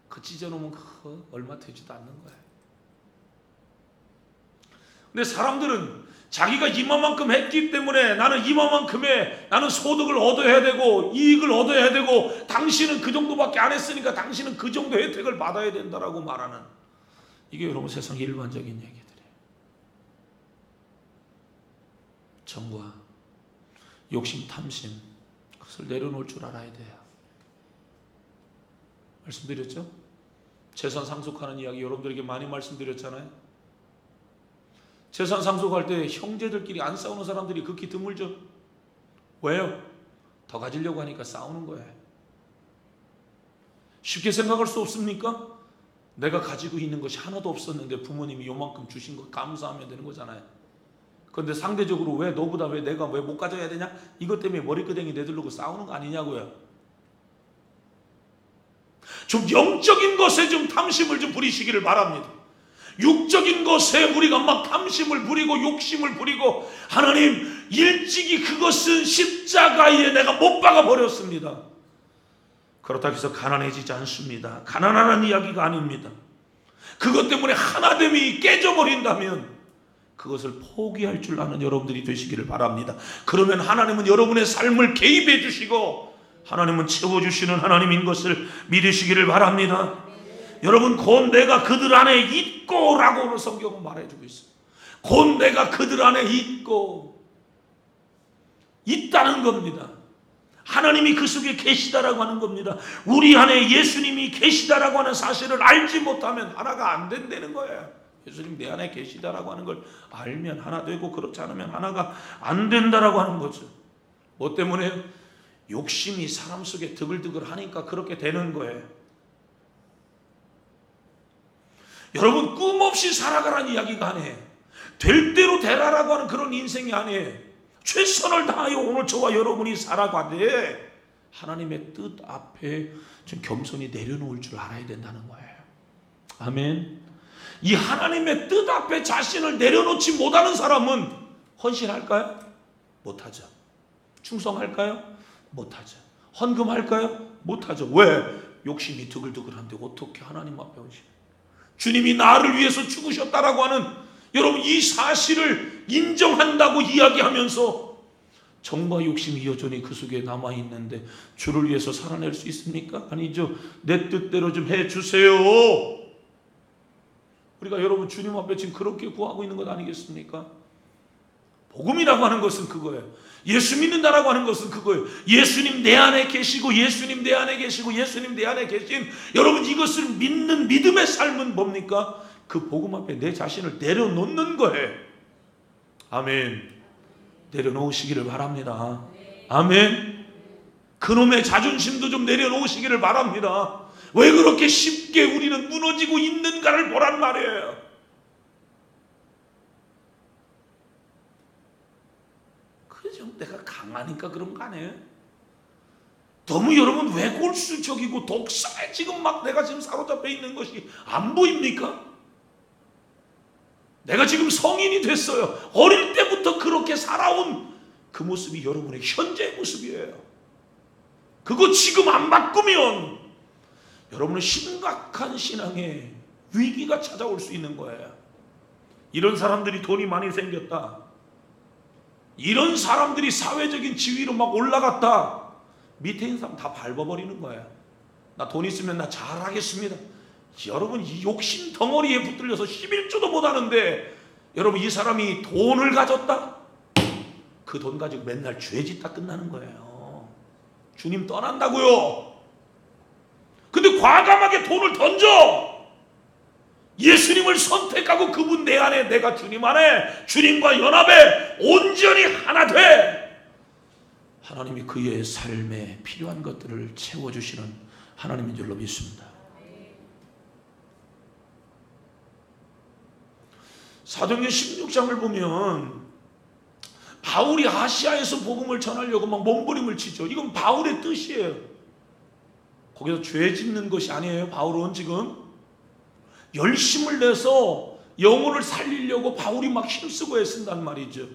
그 찢어놓으면 그거 얼마 되지도 않는 거예요. 근데 사람들은 자기가 이만큼 했기 때문에 나는 이만큼의 나는 소득을 얻어야 되고 이익을 얻어야 되고, 당신은 그 정도밖에 안 했으니까 당신은 그 정도 혜택을 받아야 된다라고 말하는, 이게 여러분 세상 일반적인 얘기들이에요. 정과 욕심, 탐심, 그것을 내려놓을 줄 알아야 돼요. 말씀드렸죠? 재산 상속하는 이야기 여러분들에게 많이 말씀드렸잖아요. 재산 상속할 때 형제들끼리 안 싸우는 사람들이 극히 드물죠. 왜요? 더 가지려고 하니까 싸우는 거예요. 쉽게 생각할 수 없습니까? 내가 가지고 있는 것이 하나도 없었는데 부모님이 요만큼 주신 거 감사하면 되는 거잖아요. 그런데 상대적으로 왜 너보다 왜 내가 왜 못 가져야 되냐? 이것 때문에 머리끄댕이 내두르고 싸우는 거 아니냐고요. 좀 영적인 것에 좀 탐심을 좀 부리시기를 바랍니다. 육적인 것에 우리가 막 탐심을 부리고 욕심을 부리고, 하나님 일찍이 그것은 십자가에 내가 못 박아 버렸습니다. 그렇다고 해서 가난해지지 않습니다. 가난하는 이야기가 아닙니다. 그것 때문에 하나됨이 깨져버린다면 그것을 포기할 줄 아는 여러분들이 되시기를 바랍니다. 그러면 하나님은 여러분의 삶을 개입해 주시고 하나님은 채워주시는 하나님인 것을 믿으시기를 바랍니다. 여러분, 곧 내가 그들 안에 있고 라고 성경은 말해주고 있어요. 곧 내가 그들 안에 있고 있다는 겁니다. 하나님이 그 속에 계시다라고 하는 겁니다. 우리 안에 예수님이 계시다라고 하는 사실을 알지 못하면 하나가 안 된다는 거예요. 예수님 내 안에 계시다라고 하는 걸 알면 하나 되고, 그렇지 않으면 하나가 안 된다라고 하는 거죠. 뭐 때문에? 욕심이 사람 속에 드글드글 하니까 그렇게 되는 거예요. 여러분, 꿈 없이 살아가라는 이야기가 아니에요. 될 대로 되라라고 하는 그런 인생이 아니에요. 최선을 다하여 오늘 저와 여러분이 살아가되 하나님의 뜻 앞에 좀 겸손히 내려놓을 줄 알아야 된다는 거예요. 아멘. 이 하나님의 뜻 앞에 자신을 내려놓지 못하는 사람은 헌신할까요? 못하죠. 충성할까요? 못하죠. 헌금할까요? 못하죠. 왜? 욕심이 두글두글한데 어떻게 하나님 앞에 헌신? 주님이 나를 위해서 죽으셨다라고 하는, 여러분 이 사실을 인정한다고 이야기하면서 정과 욕심이 여전히 그 속에 남아있는데 주를 위해서 살아낼 수 있습니까? 아니죠. 내 뜻대로 좀 해주세요. 우리가 여러분 주님 앞에 지금 그렇게 구하고 있는 것 아니겠습니까? 복음이라고 하는 것은 그거예요. 예수 믿는다라고 하는 것은 그거예요. 예수님 내 안에 계시고 예수님 내 안에 계시고 예수님 내 안에 계신, 여러분 이것을 믿는 믿음의 삶은 뭡니까? 그 복음 앞에 내 자신을 내려놓는 거예요. 아멘. 내려놓으시기를 바랍니다. 아멘. 그놈의 자존심도 좀 내려놓으시기를 바랍니다. 왜 그렇게 쉽게 우리는 무너지고 있는가를 보란 말이에요. 그죠? 내가 강하니까 그런 거 아니에요? 너무 여러분 외골수적이고 독사에 지금 막 내가 지금 사로잡혀 있는 것이 안 보입니까? 내가 지금 성인이 됐어요. 어릴 때부터 그렇게 살아온 그 모습이 여러분의 현재의 모습이에요. 그거 지금 안 바꾸면 여러분은 심각한 신앙의 위기가 찾아올 수 있는 거예요. 이런 사람들이 돈이 많이 생겼다, 이런 사람들이 사회적인 지위로 막 올라갔다, 밑에 있는 사람 다 밟아버리는 거예요. 나 돈 있으면 나 잘하겠습니다. 여러분 이 욕심 덩어리에 붙들려서 11조도 못하는데, 여러분 이 사람이 돈을 가졌다? 그 돈 가지고 맨날 죄 짓다 끝나는 거예요. 주님 떠난다고요. 근데 과감하게 돈을 던져 예수님을 선택하고 그분 내 안에, 내가 주님 안에, 주님과 연합해 온전히 하나 돼, 하나님이 그의 삶에 필요한 것들을 채워주시는 하나님인 줄로 믿습니다. 사도행전 16장을 보면 바울이 아시아에서 복음을 전하려고 막 몸부림을 치죠. 이건 바울의 뜻이에요. 거기서 죄 짓는 것이 아니에요. 바울은 지금 열심을 내서 영혼을 살리려고 바울이 막 힘쓰고 애쓴단 말이죠.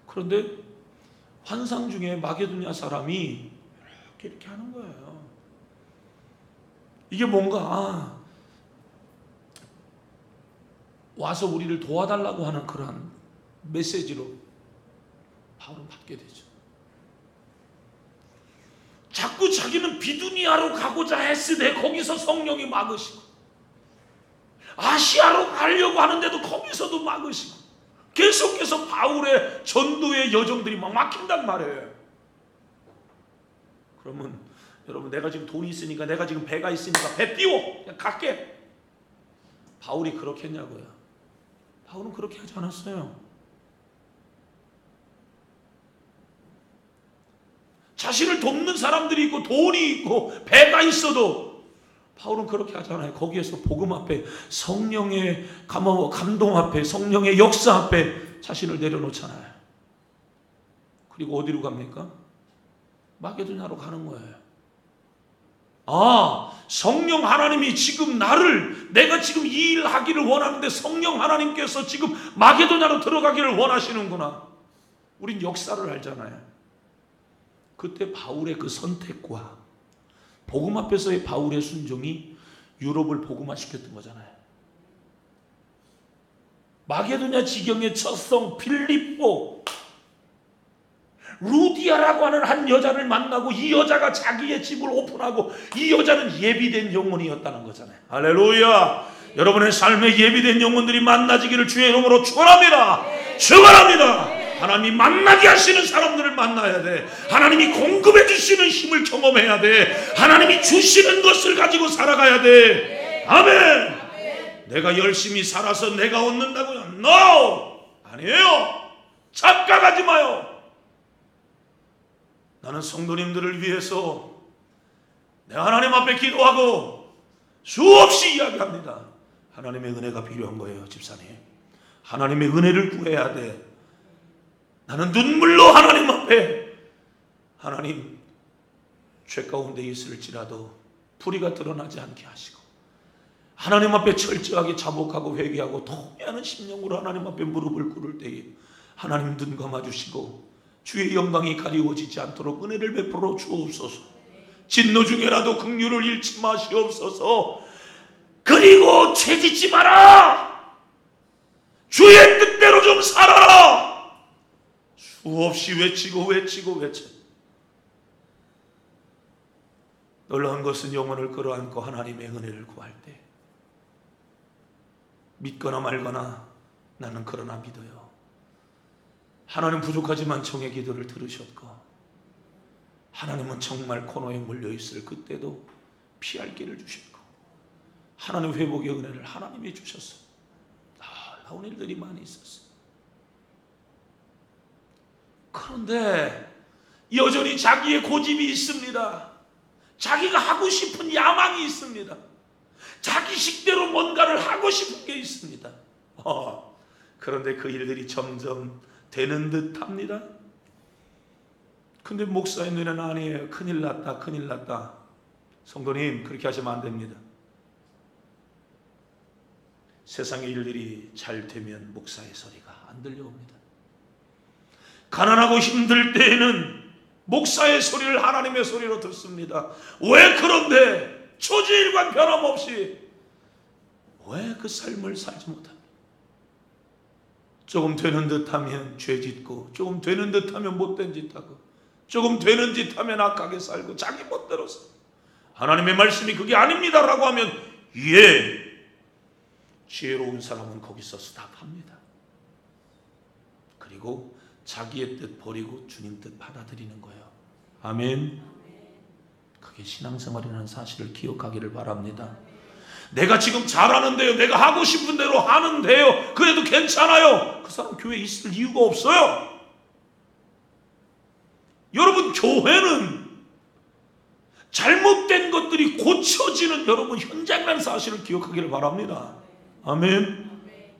그런데 환상 중에 마게도냐 사람이 이렇게 하는 거예요. 이게 뭔가 와서 우리를 도와달라고 하는 그런 메시지로 바울은 받게 되죠. 자꾸 자기는 비두니아로 가고자 했으되 거기서 성령이 막으시고, 아시아로 가려고 하는데도 거기서도 막으시고, 계속해서 바울의 전도의 여정들이 막 막힌단 말이에요. 그러면 여러분, 내가 지금 돈이 있으니까, 내가 지금 배가 있으니까 배 띄워 그냥 갈게, 바울이 그렇게 했냐고요? 바울은 그렇게 하지 않았어요. 자신을 돕는 사람들이 있고 돈이 있고 배가 있어도 바울은 그렇게 하잖아요. 거기에서 복음 앞에, 성령의 감동 앞에, 성령의 역사 앞에 자신을 내려놓잖아요. 그리고 어디로 갑니까? 마게도냐로 가는 거예요. 성령 하나님이 지금 내가 지금 이 일 하기를 원하는데 성령 하나님께서 지금 마게도냐로 들어가기를 원하시는구나. 우린 역사를 알잖아요. 그때 바울의 그 선택과 복음 앞에서의 바울의 순종이 유럽을 복음화시켰던 거잖아요. 마게도냐 지경의 첫 성 빌립보, 루디아라고 하는 한 여자를 만나고, 이 여자가 자기의 집을 오픈하고, 이 여자는 예비된 영혼이었다는 거잖아요. 할렐루야. 여러분의 삶에 예비된 영혼들이 만나지기를 주의 이름으로 축원합니다. 축원합니다. 하나님이 만나게 하시는 사람들을 만나야 돼. 하나님이 공급해 주시는 힘을 경험해야 돼. 하나님이 주시는 것을 가지고 살아가야 돼. 아멘. 내가 열심히 살아서 내가 얻는다고요? No! 아니에요. 착각하지 마요. 나는 성도님들을 위해서 내가 하나님 앞에 기도하고 수없이 이야기합니다. 하나님의 은혜가 필요한 거예요, 집사님. 하나님의 은혜를 구해야 돼. 나는 눈물로 하나님 앞에, 하나님, 죄 가운데 있을지라도 불의가 드러나지 않게 하시고, 하나님 앞에 철저하게 자복하고 회개하고 통회하는 심령으로 하나님 앞에 무릎을 꿇을 때에 하나님 눈 감아주시고 주의 영광이 가리워지지 않도록 은혜를 베풀어 주옵소서. 진노 중에라도 긍휼을 잃지 마시옵소서. 그리고 죄짓지 마라. 주의 뜻대로 좀 살아라. 수없이 외치고 놀라운 것은 영혼을 끌어안고 하나님의 은혜를 구할 때, 믿거나 말거나 나는 그러나 믿어요. 하나님 부족하지만 청의 기도를 들으셨고, 하나님은 정말 코너에 몰려있을 그때도 피할 길을 주셨고, 하나님 회복의 은혜를 하나님이 주셨어요. 놀라운 일들이 많이 있었어요. 그런데 여전히 자기의 고집이 있습니다. 자기가 하고 싶은 야망이 있습니다. 자기 식대로 뭔가를 하고 싶은 게 있습니다. 그런데 그 일들이 점점 되는 듯 합니다. 근데 목사의 눈에는 아니에요. 큰일 났다, 큰일 났다. 성도님, 그렇게 하시면 안 됩니다. 세상의 일들이 잘 되면 목사의 소리가 안 들려옵니다. 가난하고 힘들 때에는 목사의 소리를 하나님의 소리로 듣습니다. 왜 그런데 초지일관 변함없이 왜 그 삶을 살지 못합니까? 조금 되는 듯하면 죄 짓고, 조금 되는 듯하면 못된 짓 하고, 조금 되는 짓 하면 악하게 살고, 자기 멋대로 살고, 하나님의 말씀이 그게 아닙니다라고 하면 예, 지혜로운 사람은 거기서 스탑합니다. 그리고 자기의 뜻 버리고 주님 뜻 받아들이는 거예요. 아멘. 그게 신앙생활이라는 사실을 기억하기를 바랍니다. 내가 지금 잘하는데요, 내가 하고 싶은 대로 하는데요, 그래도 괜찮아요. 그 사람 교회에 있을 이유가 없어요. 여러분, 교회는 잘못된 것들이 고쳐지는 여러분 현장이라는 사실을 기억하기를 바랍니다. 아멘.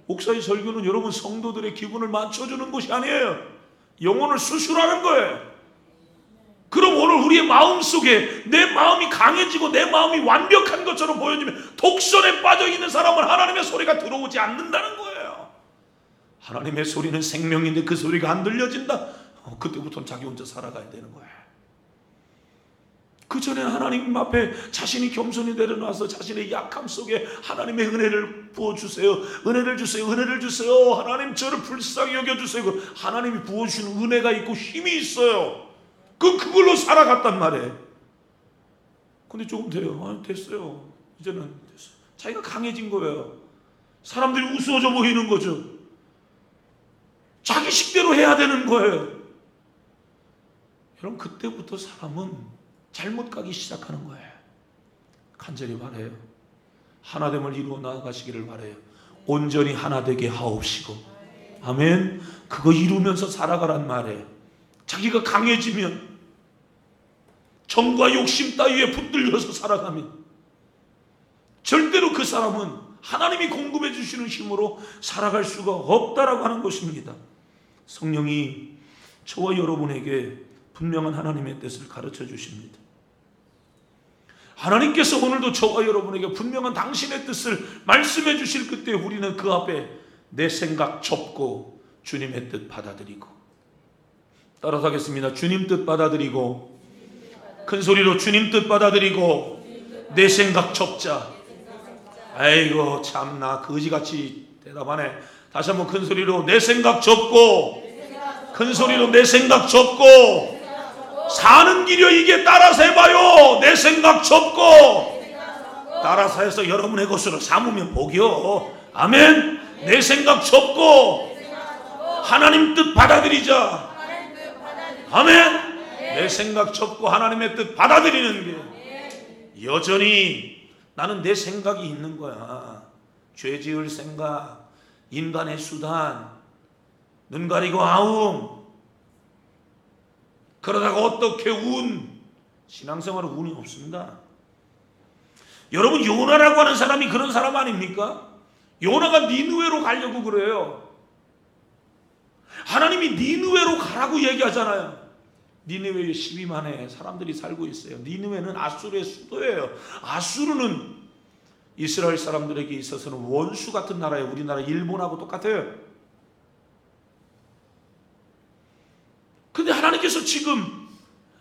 목사의 설교는 여러분 성도들의 기분을 맞춰주는 것이 아니에요. 영혼을 수술하는 거예요. 그럼 오늘 우리의 마음속에 내 마음이 강해지고 내 마음이 완벽한 것처럼 보여지면 독선에 빠져있는 사람은 하나님의 소리가 들어오지 않는다는 거예요. 하나님의 소리는 생명인데 그 소리가 안 들려진다? 그때부터는 자기 혼자 살아가야 되는 거예요. 그 전에는 하나님 앞에 자신이 겸손히 내려놔서 자신의 약함 속에 하나님의 은혜를 부어주세요. 은혜를 주세요. 은혜를 주세요. 하나님 저를 불쌍히 여겨주세요. 하나님이 부어주시는 은혜가 있고 힘이 있어요. 그걸로 살아갔단 말이에요. 근데 조금 돼요. 됐어요. 이제는 됐어요. 자기가 강해진 거예요. 사람들이 우스워져 보이는 거죠. 자기 식대로 해야 되는 거예요. 여러분, 그때부터 사람은 잘못 가기 시작하는 거예요. 간절히 바라요. 하나됨을 이루어 나아가시기를 바라요. 온전히 하나 되게 하옵시고. 아멘. 그거 이루면서 살아가란 말이에요. 자기가 강해지면, 정과 욕심 따위에 붙들려서 살아가면 절대로 그 사람은 하나님이 공급해 주시는 힘으로 살아갈 수가 없다라고 하는 것입니다. 성령이 저와 여러분에게 분명한 하나님의 뜻을 가르쳐 주십니다. 하나님께서 오늘도 저와 여러분에게 분명한 당신의 뜻을 말씀해 주실 그때 우리는 그 앞에 내 생각 접고 주님의 뜻 받아들이고, 따라서 하겠습니다. 주님 뜻 받아들이고, 큰 소리로 주님 뜻 받아들이고, 내 생각 접자. 아이고 참나 거지같이 대답하네. 다시 한번 큰 소리로 내 생각 접고, 큰 소리로 내 생각 접고, 사는 길이여 이게 따라서 해봐요. 내 생각 접고 따라서 해서 여러분의 것으로 삼으면 복이요. 아멘. 내 생각 접고 하나님 뜻 받아들이자. 아멘. 내 생각 접고 하나님의 뜻 받아들이는 게, 여전히 나는 내 생각이 있는 거야. 죄 지을 생각, 인간의 수단, 눈 가리고 아웅, 그러다가 어떻게 신앙생활은 운이 없습니다. 여러분, 요나라고 하는 사람이 그런 사람 아닙니까? 요나가 니느웨로 가려고 그래요. 하나님이 니느웨로 가라고 얘기하잖아요. 니느웨에 12만의 사람들이 살고 있어요. 니느웨는 아수르의 수도예요. 아수르는 이스라엘 사람들에게 있어서는 원수 같은 나라예요. 우리나라 일본하고 똑같아요. 근데 하나님께서 지금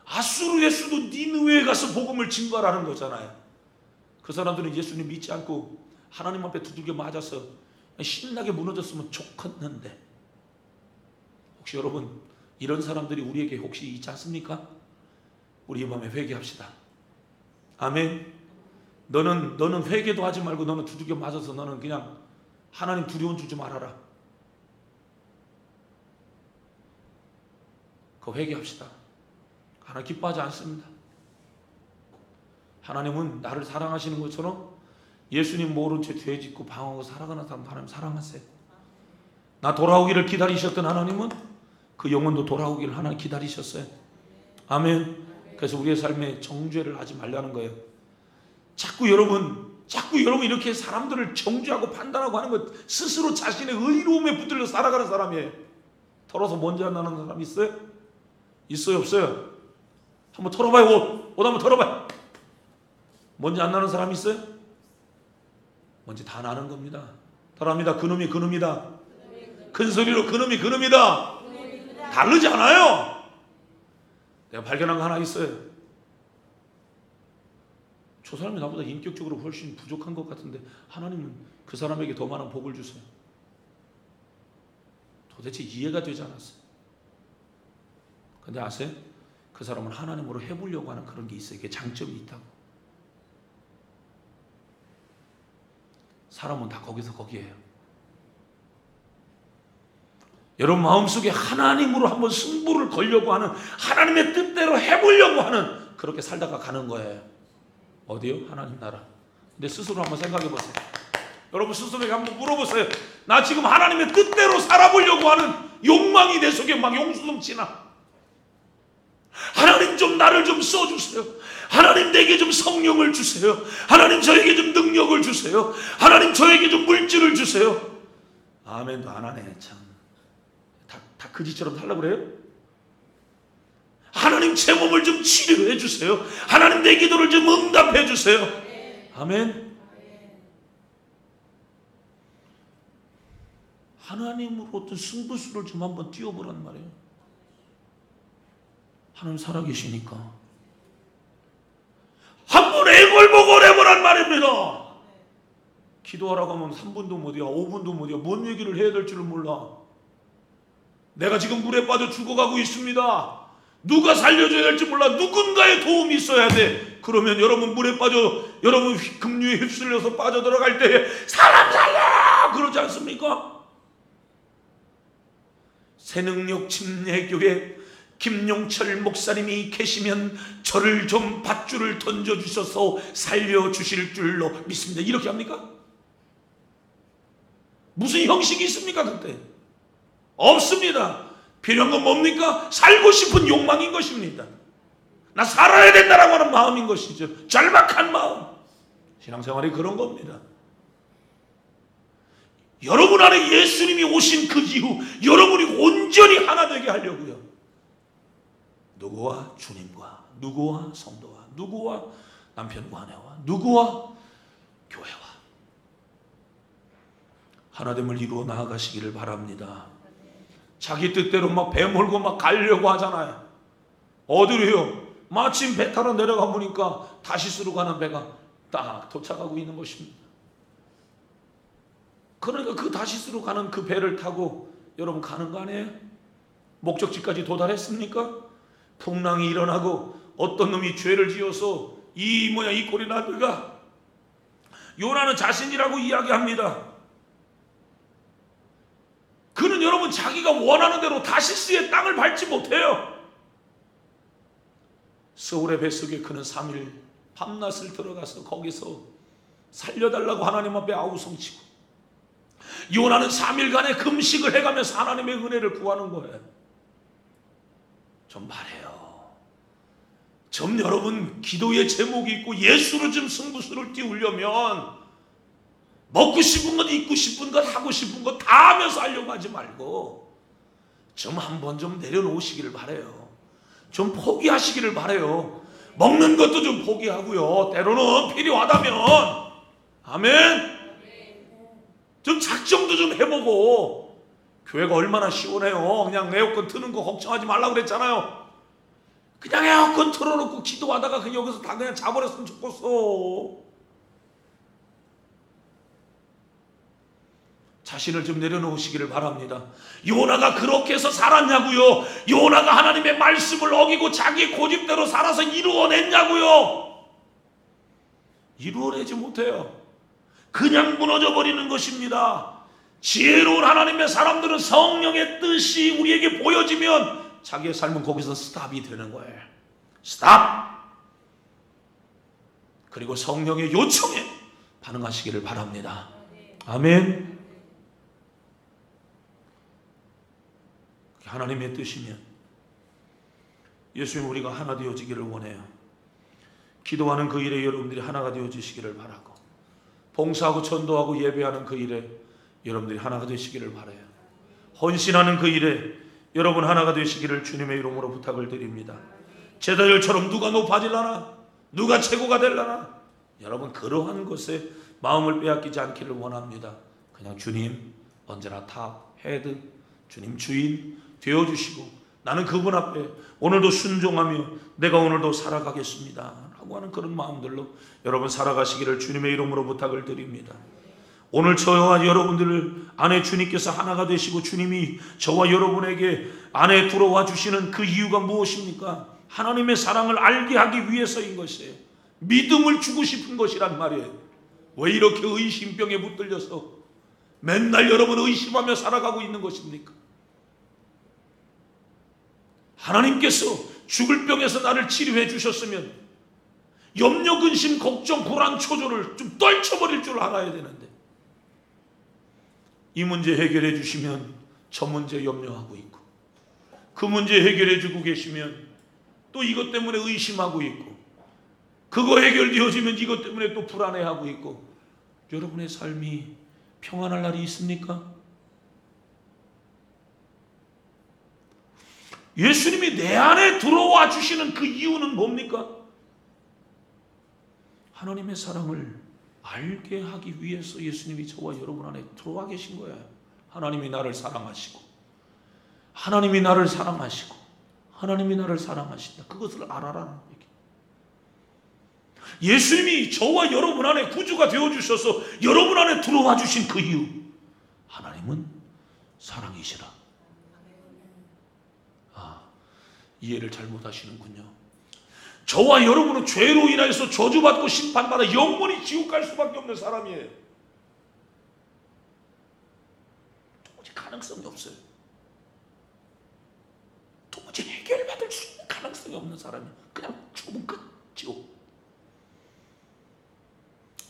아수르의 수도 니느웨에 가서 복음을 증거하라는 거잖아요. 그 사람들은 예수님 믿지 않고 하나님 앞에 두들겨 맞아서 신나게 무너졌으면 좋겠는데, 혹시 여러분 이런 사람들이 우리에게 혹시 있지 않습니까? 우리 이 밤에 회개합시다. 아멘. 너는 회개도 하지 말고 너는 두들겨 맞아서 너는 그냥 하나님 두려운 줄 좀 알아라. 그 회개합시다. 하나님 기뻐하지 않습니다. 하나님은 나를 사랑하시는 것처럼 예수님 모른 채 죄 짓고 방황하고 살아가는 사람 하나님 사랑하세요. 나 돌아오기를 기다리셨던 하나님은 그 영혼도 돌아오기를 하나님 기다리셨어요. 아멘. 그래서 우리의 삶에 정죄를 하지 말라는 거예요. 자꾸 여러분 이렇게 사람들을 정죄하고 판단하고 하는 것, 스스로 자신의 의로움에 붙들려 살아가는 사람이에요. 털어서 먼지 안 나는 사람 있어요? 있어요, 없어요? 한번 털어봐요. 옷 한번 털어봐요. 먼지 안 나는 사람 있어요? 먼지 다 나는 겁니다. 털합니다. 그놈이 그놈이다. 큰 소리로 그놈이 그놈이다. 다르지 않아요. 내가 발견한 거 하나 있어요. 저 사람이 나보다 인격적으로 훨씬 부족한 것 같은데 하나님은 그 사람에게 더 많은 복을 주세요. 도대체 이해가 되지 않았어요. 근데 아세요? 그 사람은 하나님으로 해보려고 하는 그런 게 있어요. 이게 장점이 있다고. 사람은 다 거기서 거기에요. 여러분 마음속에 하나님으로 한번 승부를 걸려고 하는, 하나님의 뜻대로 해보려고 하는, 그렇게 살다가 가는 거예요. 어디요? 하나님 나라. 근데 스스로 한번 생각해 보세요. 여러분 스스로에게 한번 물어보세요. 나 지금 하나님의 뜻대로 살아보려고 하는 욕망이 내 속에 막 용수넘치나? 하나님 좀 나를 좀 써주세요. 하나님 내게 좀 성령을 주세요. 하나님 저에게 좀 능력을 주세요. 하나님 저에게 좀 물질을 주세요. 아멘도 안 하네. 참. 다 그지처럼 살려고 그래요? 하나님 제 몸을 좀 치료해 주세요. 하나님 내 기도를 좀 응답해 주세요. 아멘. 하나님으로 어떤 승부수를 좀 한번 띄워보란 말이에요. 하나님 살아계시니까 한번 애걸복걸 해보란 말입니다. 기도하라고 하면 3분도 못이야, 5분도 못이야. 뭔 얘기를 해야 될 줄을 몰라. 내가 지금 물에 빠져 죽어가고 있습니다. 누가 살려줘야 될지 몰라. 누군가의 도움이 있어야 돼. 그러면 여러분 물에 빠져, 여러분 급류에 휩쓸려서 빠져들어갈 때 사람 살려! 그러지 않습니까? 새능력 침례교회 김용철 목사님이 계시면 저를 좀 밧줄을 던져주셔서 살려주실 줄로 믿습니다. 이렇게 합니까? 무슨 형식이 있습니까 그때? 없습니다. 필요한 건 뭡니까? 살고 싶은 욕망인 것입니다. 나 살아야 된다라고 하는 마음인 것이죠. 절박한 마음. 신앙생활이 그런 겁니다. 여러분 안에 예수님이 오신 그 이후 여러분이 온전히 하나 되게 하려고요. 누구와? 주님과, 누구와? 성도와, 누구와? 남편과 아내와, 누구와? 교회와 하나됨을 이루어 나아가시기를 바랍니다. 자기 뜻대로 막 배 몰고 막 가려고 하잖아요. 어디로요? 마침 배 타러 내려가 보니까 다시스로 가는 배가 딱 도착하고 있는 것입니다. 그러니까 그 다시스로 가는 그 배를 타고 여러분 가는 거 아니에요? 목적지까지 도달했습니까? 풍랑이 일어나고 어떤 놈이 죄를 지어서 이 꼴이 나들가. 요나는 자신이라고 이야기합니다. 그는 여러분 자기가 원하는 대로 다시스의 땅을 밟지 못해요. 서울의 뱃속에 그는 3일 밤낮을 들어가서 거기서 살려달라고 하나님 앞에 아우성치고, 요나는 3일간의 금식을 해가면서 하나님의 은혜를 구하는 거예요. 좀 말해요. 좀 여러분 기도의 제목이 있고 예수로 좀 승부수를 띄우려면 먹고 싶은 것, 입고 싶은 것, 하고 싶은 것 다 하면서 하려고 하지 말고 좀 한번 좀 내려놓으시기를 바라요. 좀 포기하시기를 바라요. 먹는 것도 좀 포기하고요. 때로는 필요하다면 아멘. 좀 작정도 좀 해보고. 교회가 얼마나 시원해요. 그냥 에어컨 트는 거 걱정하지 말라고 그랬잖아요. 그냥 에어컨 틀어놓고 기도하다가 그냥 여기서 다 그냥 자버렸으면 좋겠어. 자신을 좀 내려놓으시기를 바랍니다. 요나가 그렇게 해서 살았냐고요? 요나가 하나님의 말씀을 어기고 자기 고집대로 살아서 이루어냈냐고요? 이루어내지 못해요. 그냥 무너져 버리는 것입니다. 지혜로운 하나님의 사람들은 성령의 뜻이 우리에게 보여지면 자기의 삶은 거기서 스탑이 되는 거예요. 스탑! 그리고 성령의 요청에 반응하시기를 바랍니다. 아멘. 하나님의 뜻이면 예수님, 우리가 하나 되어지기를 원해요. 기도하는 그 일에 여러분들이 하나가 되어지시기를 바라고, 봉사하고 전도하고 예배하는 그 일에 여러분들이 하나가 되시기를 바라요. 헌신하는 그 일에 여러분 하나가 되시기를 주님의 이름으로 부탁을 드립니다. 제자들처럼 누가 높아질라나, 누가 최고가 될라나, 여러분 그러한 것에 마음을 빼앗기지 않기를 원합니다. 그냥 주님 언제나 탑, 헤드, 주님 주인 되어주시고, 나는 그분 앞에 오늘도 순종하며 내가 오늘도 살아가겠습니다 라고 하는 그런 마음들로 여러분 살아가시기를 주님의 이름으로 부탁을 드립니다. 오늘 저와 여러분들 안에 주님께서 하나가 되시고 주님이 저와 여러분에게 안에 들어와 주시는 그 이유가 무엇입니까? 하나님의 사랑을 알게 하기 위해서인 것이에요. 믿음을 주고 싶은 것이란 말이에요. 왜 이렇게 의심병에 붙들려서 맨날 여러분 의심하며 살아가고 있는 것입니까? 하나님께서 죽을 병에서 나를 치료해 주셨으면 염려, 근심, 걱정, 불안, 초조를 좀 떨쳐버릴 줄 알아야 되는데, 이 문제 해결해 주시면 저 문제 염려하고 있고, 그 문제 해결해 주고 계시면 또 이것 때문에 의심하고 있고, 그거 해결되어지면 이것 때문에 또 불안해하고 있고, 여러분의 삶이 평안할 날이 있습니까? 예수님이 내 안에 들어와 주시는 그 이유는 뭡니까? 하나님의 사랑을 알게 하기 위해서 예수님이 저와 여러분 안에 들어와 계신 거예요. 하나님이 나를 사랑하시고, 하나님이 나를 사랑하시고, 하나님이 나를 사랑하신다. 그것을 알아라는 얘기. 예수님이 저와 여러분 안에 구주가 되어주셔서 여러분 안에 들어와 주신 그 이유, 하나님은 사랑이시라. 이해를 잘못하시는군요. 저와 여러분은 죄로 인해서 저주받고 심판받아 영원히 지옥 갈 수밖에 없는 사람이에요. 도무지 가능성이 없어요. 도무지 해결받을 수 있는 가능성이 없는 사람이에요. 그냥 죽으면 끝, 지옥.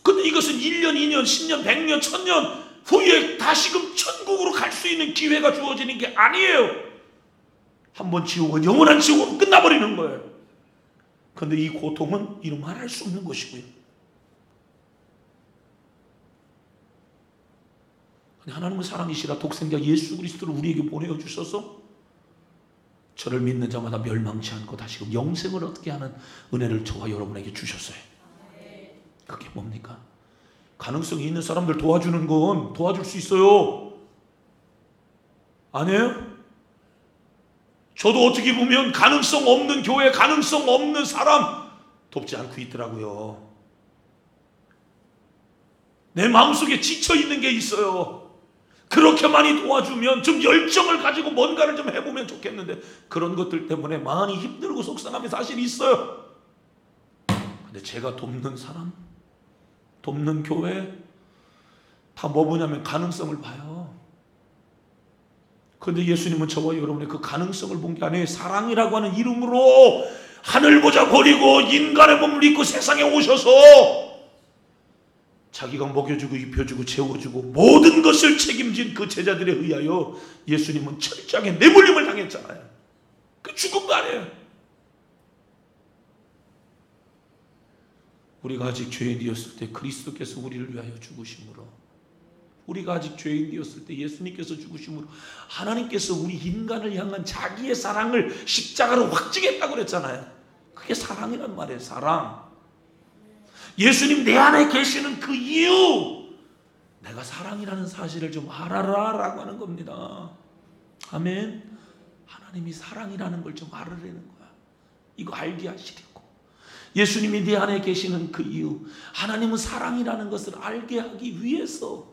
근데 이것은 1년, 2년, 10년, 100년, 1000년 후에 다시금 천국으로 갈 수 있는 기회가 주어지는 게 아니에요. 한번 지옥은 영원한 지옥으로 끝나버리는 거예요. 그런데 이 고통은 이루 말할 수 없는 것이고요. 하나님은 사랑이시라 독생자 예수 그리스도를 우리에게 보내어 주셔서 저를 믿는 자마다 멸망치 않고 다시금 영생을 얻게 하는 은혜를 저와 여러분에게 주셨어요. 그게 뭡니까? 가능성이 있는 사람들 도와주는 건 도와줄 수 있어요. 아니에요? 저도 어떻게 보면 가능성 없는 교회, 가능성 없는 사람 돕지 않고 있더라고요. 내 마음속에 지쳐있는 게 있어요. 그렇게 많이 도와주면 좀 열정을 가지고 뭔가를 좀 해보면 좋겠는데, 그런 것들 때문에 많이 힘들고 속상함이 사실 있어요. 근데 제가 돕는 사람, 돕는 교회 다 뭐 보냐면 가능성을 봐요. 그런데 예수님은 저와 여러분의 그 가능성을 본 게 아니에요. 사랑이라고 하는 이름으로 하늘 보자 버리고 인간의 몸을 입고 세상에 오셔서 자기가 먹여주고 입혀주고 재워주고 모든 것을 책임진 그 제자들에 의하여 예수님은 철저하게 내몰림을 당했잖아요. 그 죽은 거 아니에요. 우리가 아직 죄인이었을 때 그리스도께서 우리를 위하여 죽으심으로, 우리가 아직 죄인이었을 때 예수님께서 죽으심으로 하나님께서 우리 인간을 향한 자기의 사랑을 십자가로 확증했다고 그랬잖아요. 그게 사랑이란 말이에요. 사랑. 예수님 내 안에 계시는 그 이유, 내가 사랑이라는 사실을 좀 알아라 라고 하는 겁니다. 아멘. 하나님이 사랑이라는 걸 좀 알으라는 거야. 이거 알게 하시려고. 예수님이 내 안에 계시는 그 이유, 하나님은 사랑이라는 것을 알게 하기 위해서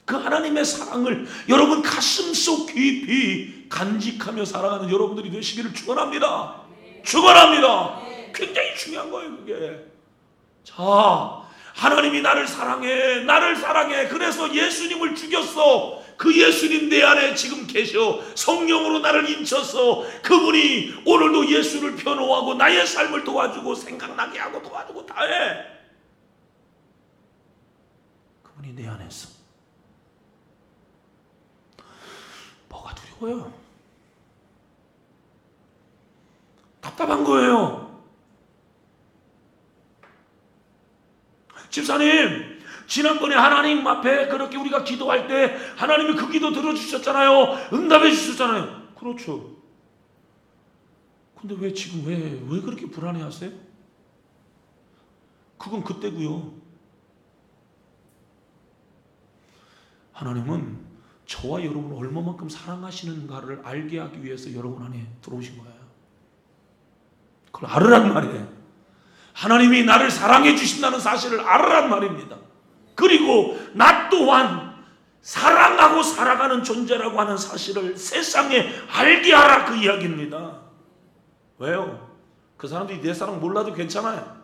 그 하나님의 사랑을 여러분 가슴속 깊이 간직하며 살아가는 여러분들이 되시기를 축원합니다. 축원합니다. 굉장히 중요한 거예요, 그게. 자, 하나님이 나를 사랑해, 나를 사랑해. 그래서 예수님을 죽였어. 그 예수님 내 안에 지금 계셔. 성령으로 나를 인쳐서 그분이 오늘도 예수를 변호하고 나의 삶을 도와주고 생각나게 하고 도와주고 다 해. 그분이 내 안에 있어. 뭐가 두려워요? 답답한 거예요. 집사님, 지난번에 하나님 앞에 그렇게 우리가 기도할 때 하나님이 그 기도 들어주셨잖아요. 응답해 주셨잖아요. 그렇죠. 근데 왜 지금 왜 그렇게 불안해하세요? 그건 그때고요. 하나님은 저와 여러분을 얼마만큼 사랑하시는가를 알게 하기 위해서 여러분 안에 들어오신 거예요. 그걸 알으란 말이에요. 하나님이 나를 사랑해 주신다는 사실을 알으란 말입니다. 그리고 나 또한 사랑하고 살아가는 존재라고 하는 사실을 세상에 알게 하라, 그 이야기입니다. 왜요? 그 사람들이 내 사랑 몰라도 괜찮아요.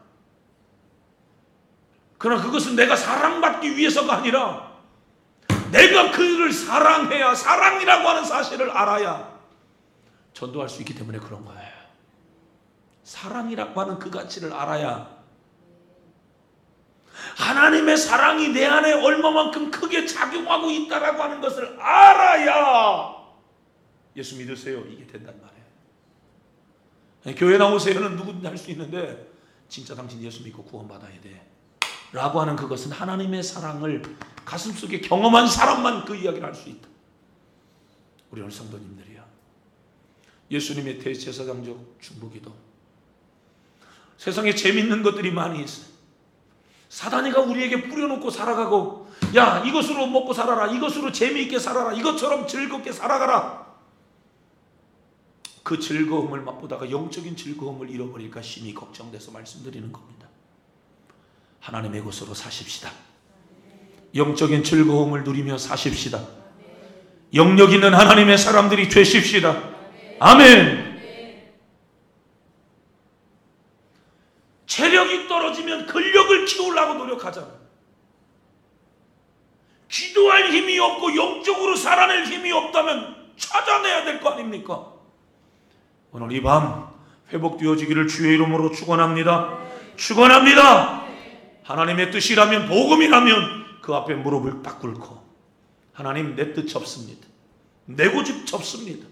그러나 그것은 내가 사랑받기 위해서가 아니라 내가 그를 사랑해야, 사랑이라고 하는 사실을 알아야 전도할 수 있기 때문에 그런 거예요. 사랑이라고 하는 그 가치를 알아야, 하나님의 사랑이 내 안에 얼마만큼 크게 작용하고 있다라고 하는 것을 알아야 예수 믿으세요, 이게 된단 말이에요. 교회 나오세요는 누구든지 할 수 있는데 진짜 당신 예수 믿고 구원받아야 돼 라고 하는 그것은 하나님의 사랑을 가슴속에 경험한 사람만 그 이야기를 할 수 있다. 우리 오늘 성도님들이야, 예수님의 대제사장적 중보기도, 세상에 재밌는 것들이 많이 있어요. 사단이가 우리에게 뿌려놓고 살아가고, 야, 이것으로 먹고 살아라, 이것으로 재미있게 살아라, 이것처럼 즐겁게 살아가라. 그 즐거움을 맛보다가 영적인 즐거움을 잃어버릴까 심히 걱정돼서 말씀드리는 겁니다. 하나님의 것으로 사십시다. 영적인 즐거움을 누리며 사십시다. 영력 있는 하나님의 사람들이 되십시다. 아멘. 체력이 떨어지면 근력을 키우려고 노력하잖아요. 기도할 힘이 없고 영적으로 살아낼 힘이 없다면 찾아내야 될 거 아닙니까? 오늘 이 밤 회복되어지기를 주의 이름으로 축원합니다. 축원합니다. 하나님의 뜻이라면, 복음이라면 그 앞에 무릎을 딱 꿇고, 하나님, 내 뜻 접습니다. 내 고집 접습니다.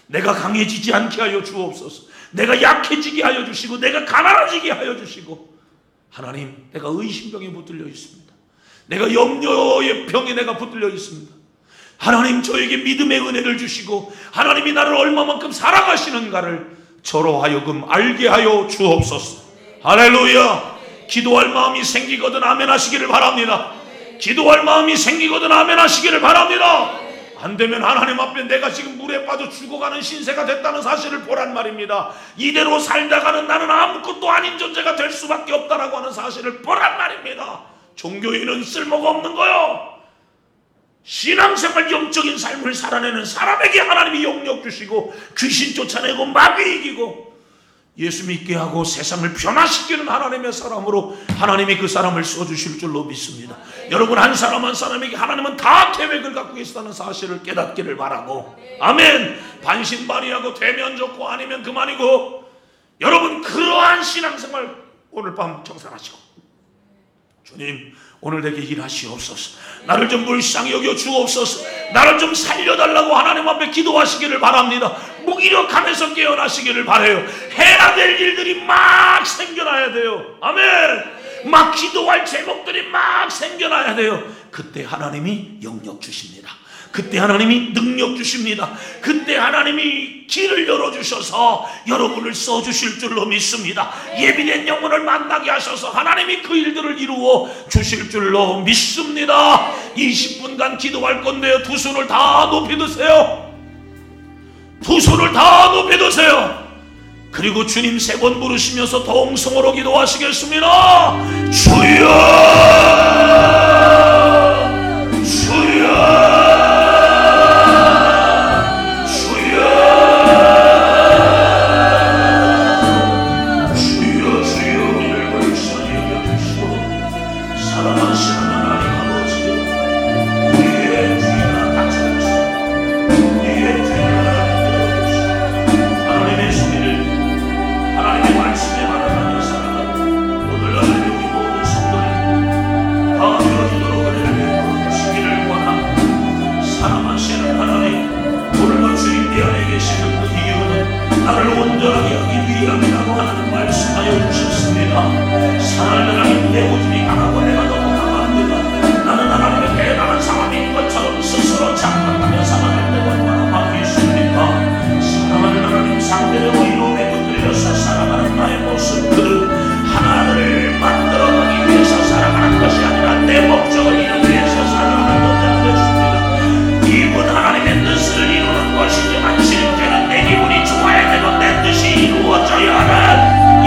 내가 강해지지 않게 하여 주옵소서. 내가 약해지게 하여 주시고, 내가 가난해지게 하여 주시고, 하나님, 내가 의심병에 붙들려 있습니다. 내가 염려의 병에 내가 붙들려 있습니다. 하나님, 저에게 믿음의 은혜를 주시고 하나님이 나를 얼마만큼 사랑하시는가를 저로 하여금 알게 하여 주옵소서. 할렐루야. 기도할 마음이 생기거든 아멘 하시기를 바랍니다. 기도할 마음이 생기거든 아멘 하시기를 바랍니다. 안 되면 하나님 앞에 내가 지금 물에 빠져 죽어가는 신세가 됐다는 사실을 보란 말입니다. 이대로 살다가는 나는 아무것도 아닌 존재가 될 수밖에 없다라고 하는 사실을 보란 말입니다. 종교인은 쓸모가 없는 거요. 신앙생활 영적인 삶을 살아내는 사람에게 하나님이 영력 주시고 귀신 쫓아내고 마귀 이기고 예수 믿게 하고 세상을 변화시키는 하나님의 사람으로 하나님이 그 사람을 써주실 줄로 믿습니다. 여러분 한 사람 한 사람에게 하나님은 다 계획을 갖고 계시다는 사실을 깨닫기를 바라고, 아멘. 반신반의하고 되면 좋고 아니면 그만이고, 여러분 그러한 신앙생활 오늘 밤 정산하시고, 주님 오늘 내게 일하시옵소서. 나를 좀 불쌍히 여겨 주옵소서. 나를 좀 살려달라고 하나님 앞에 기도하시기를 바랍니다. 무기력하면서 깨어나시기를 바라요. 해야 될 일들이 막 생겨나야 돼요. 아멘. 막 기도할 제목들이 막 생겨나야 돼요. 그때 하나님이 영력 주십니다. 그때 하나님이 능력 주십니다. 그때 하나님이 길을 열어주셔서 여러분을 써주실 줄로 믿습니다. 예비된 영혼을 만나게 하셔서 하나님이 그 일들을 이루어 주실 줄로 믿습니다. 20분간 기도할 건데요, 두 손을 다 높이 드세요. 두 손을 다 높이 드세요. 그리고 주님 3번 부르시면서 동성으로 기도하시겠습니다. 주여, 주여, 나를 온전하게 하기 위해 이기함이라고 하나님 말씀하여 주셨습니다. 사랑하는 하나님, 내 오줌이 강하고 내가 너무 강합니다. 나는 하나님의 대단한 사람인 것처럼 스스로 착각하며 살아갈 때가 얼마나 많이 있습니까? 사랑하는 하나님, 상대의 의로움에 붙들려서 살아가는 나의 모습들은 하나를 만들어가기 위해서 살아가는 것이 아니라 내 목적을 이루기 위해서 살아가는 것을 되었습니다. 이분 하나님의 뜻을 이루는 것이지만 실제는 내 기분이 좋아야 되고 내 뜻이 이루어져야 하는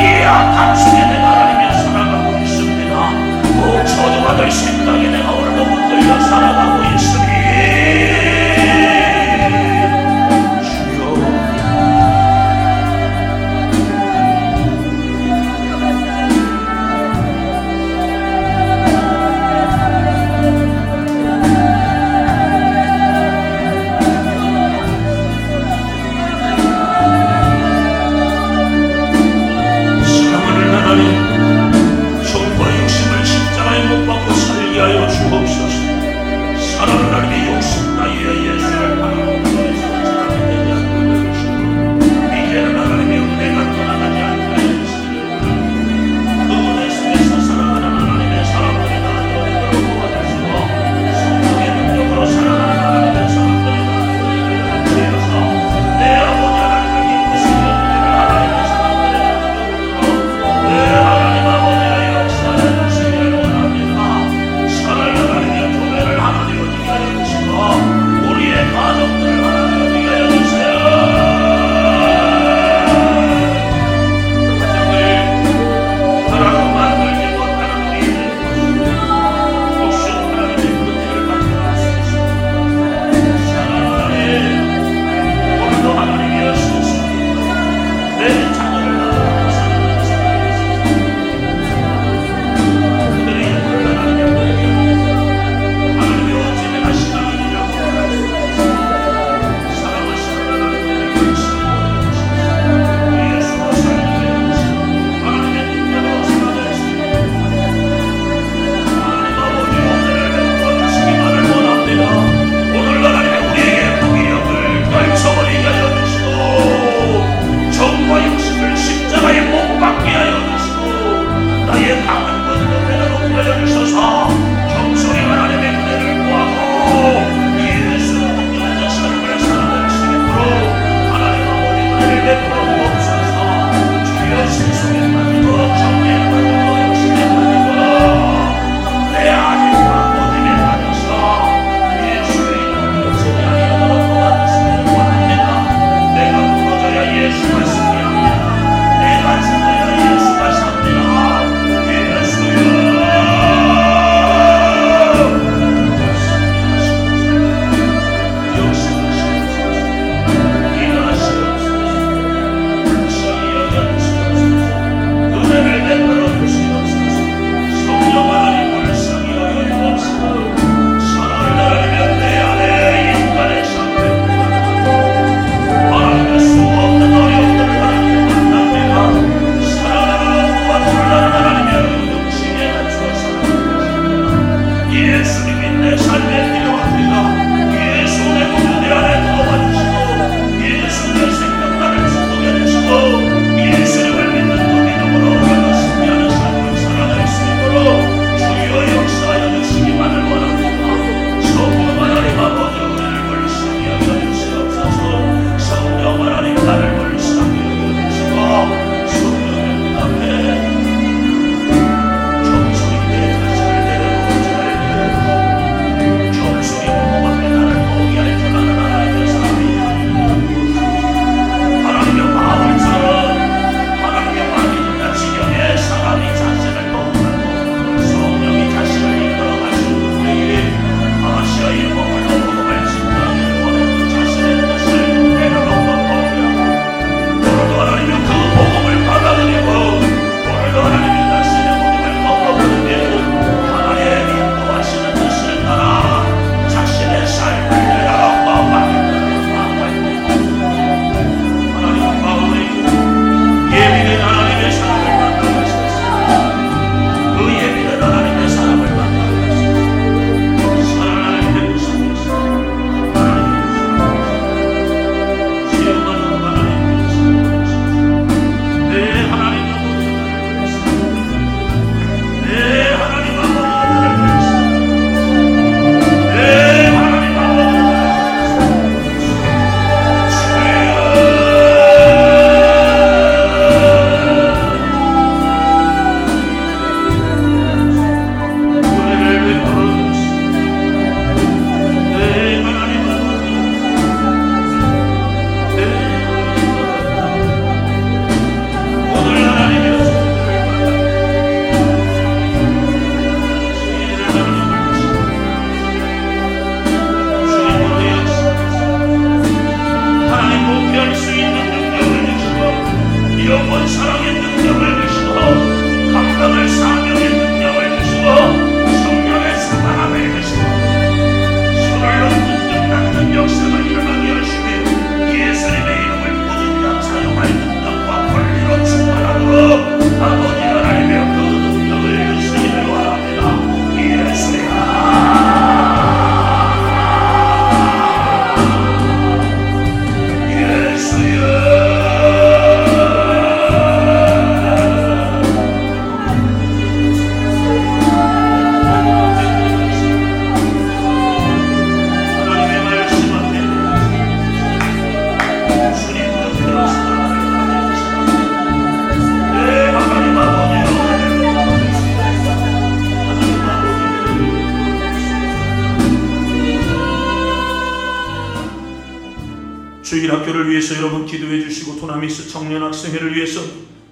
주일학교를 위해서 여러분 기도해 주시고 도나미스 청년학생회를 위해서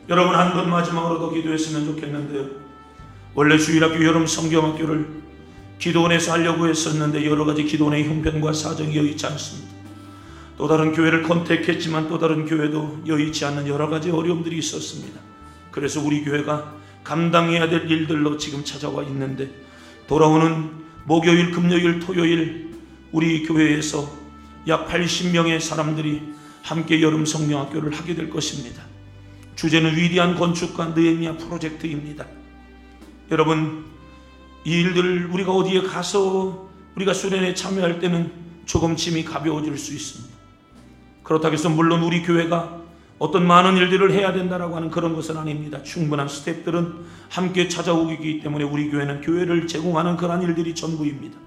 여러분 한 번 마지막으로 더 기도했으면 좋겠는데요. 원래 주일학교 여름 성경학교를 기도원에서 하려고 했었는데 여러 가지 기도원의 형편과 사정이 여의치 않습니다. 또 다른 교회를 컨택했지만 또 다른 교회도 여의치 않는 여러 가지 어려움들이 있었습니다. 그래서 우리 교회가 감당해야 될 일들로 지금 찾아와 있는데 돌아오는 목요일, 금요일, 토요일 우리 교회에서 약 80명의 사람들이 함께 여름 성경학교를 하게 될 것입니다. 주제는 위대한 건축가 느헤미야 프로젝트입니다. 여러분, 이 일들을 우리가 어디에 가서 우리가 수련회에 참여할 때는 조금 짐이 가벼워질 수 있습니다. 그렇다고 해서 물론 우리 교회가 어떤 많은 일들을 해야 된다라고 하는 그런 것은 아닙니다. 충분한 스태프들은 함께 찾아오기 때문에 우리 교회는 교회를 제공하는 그런 일들이 전부입니다.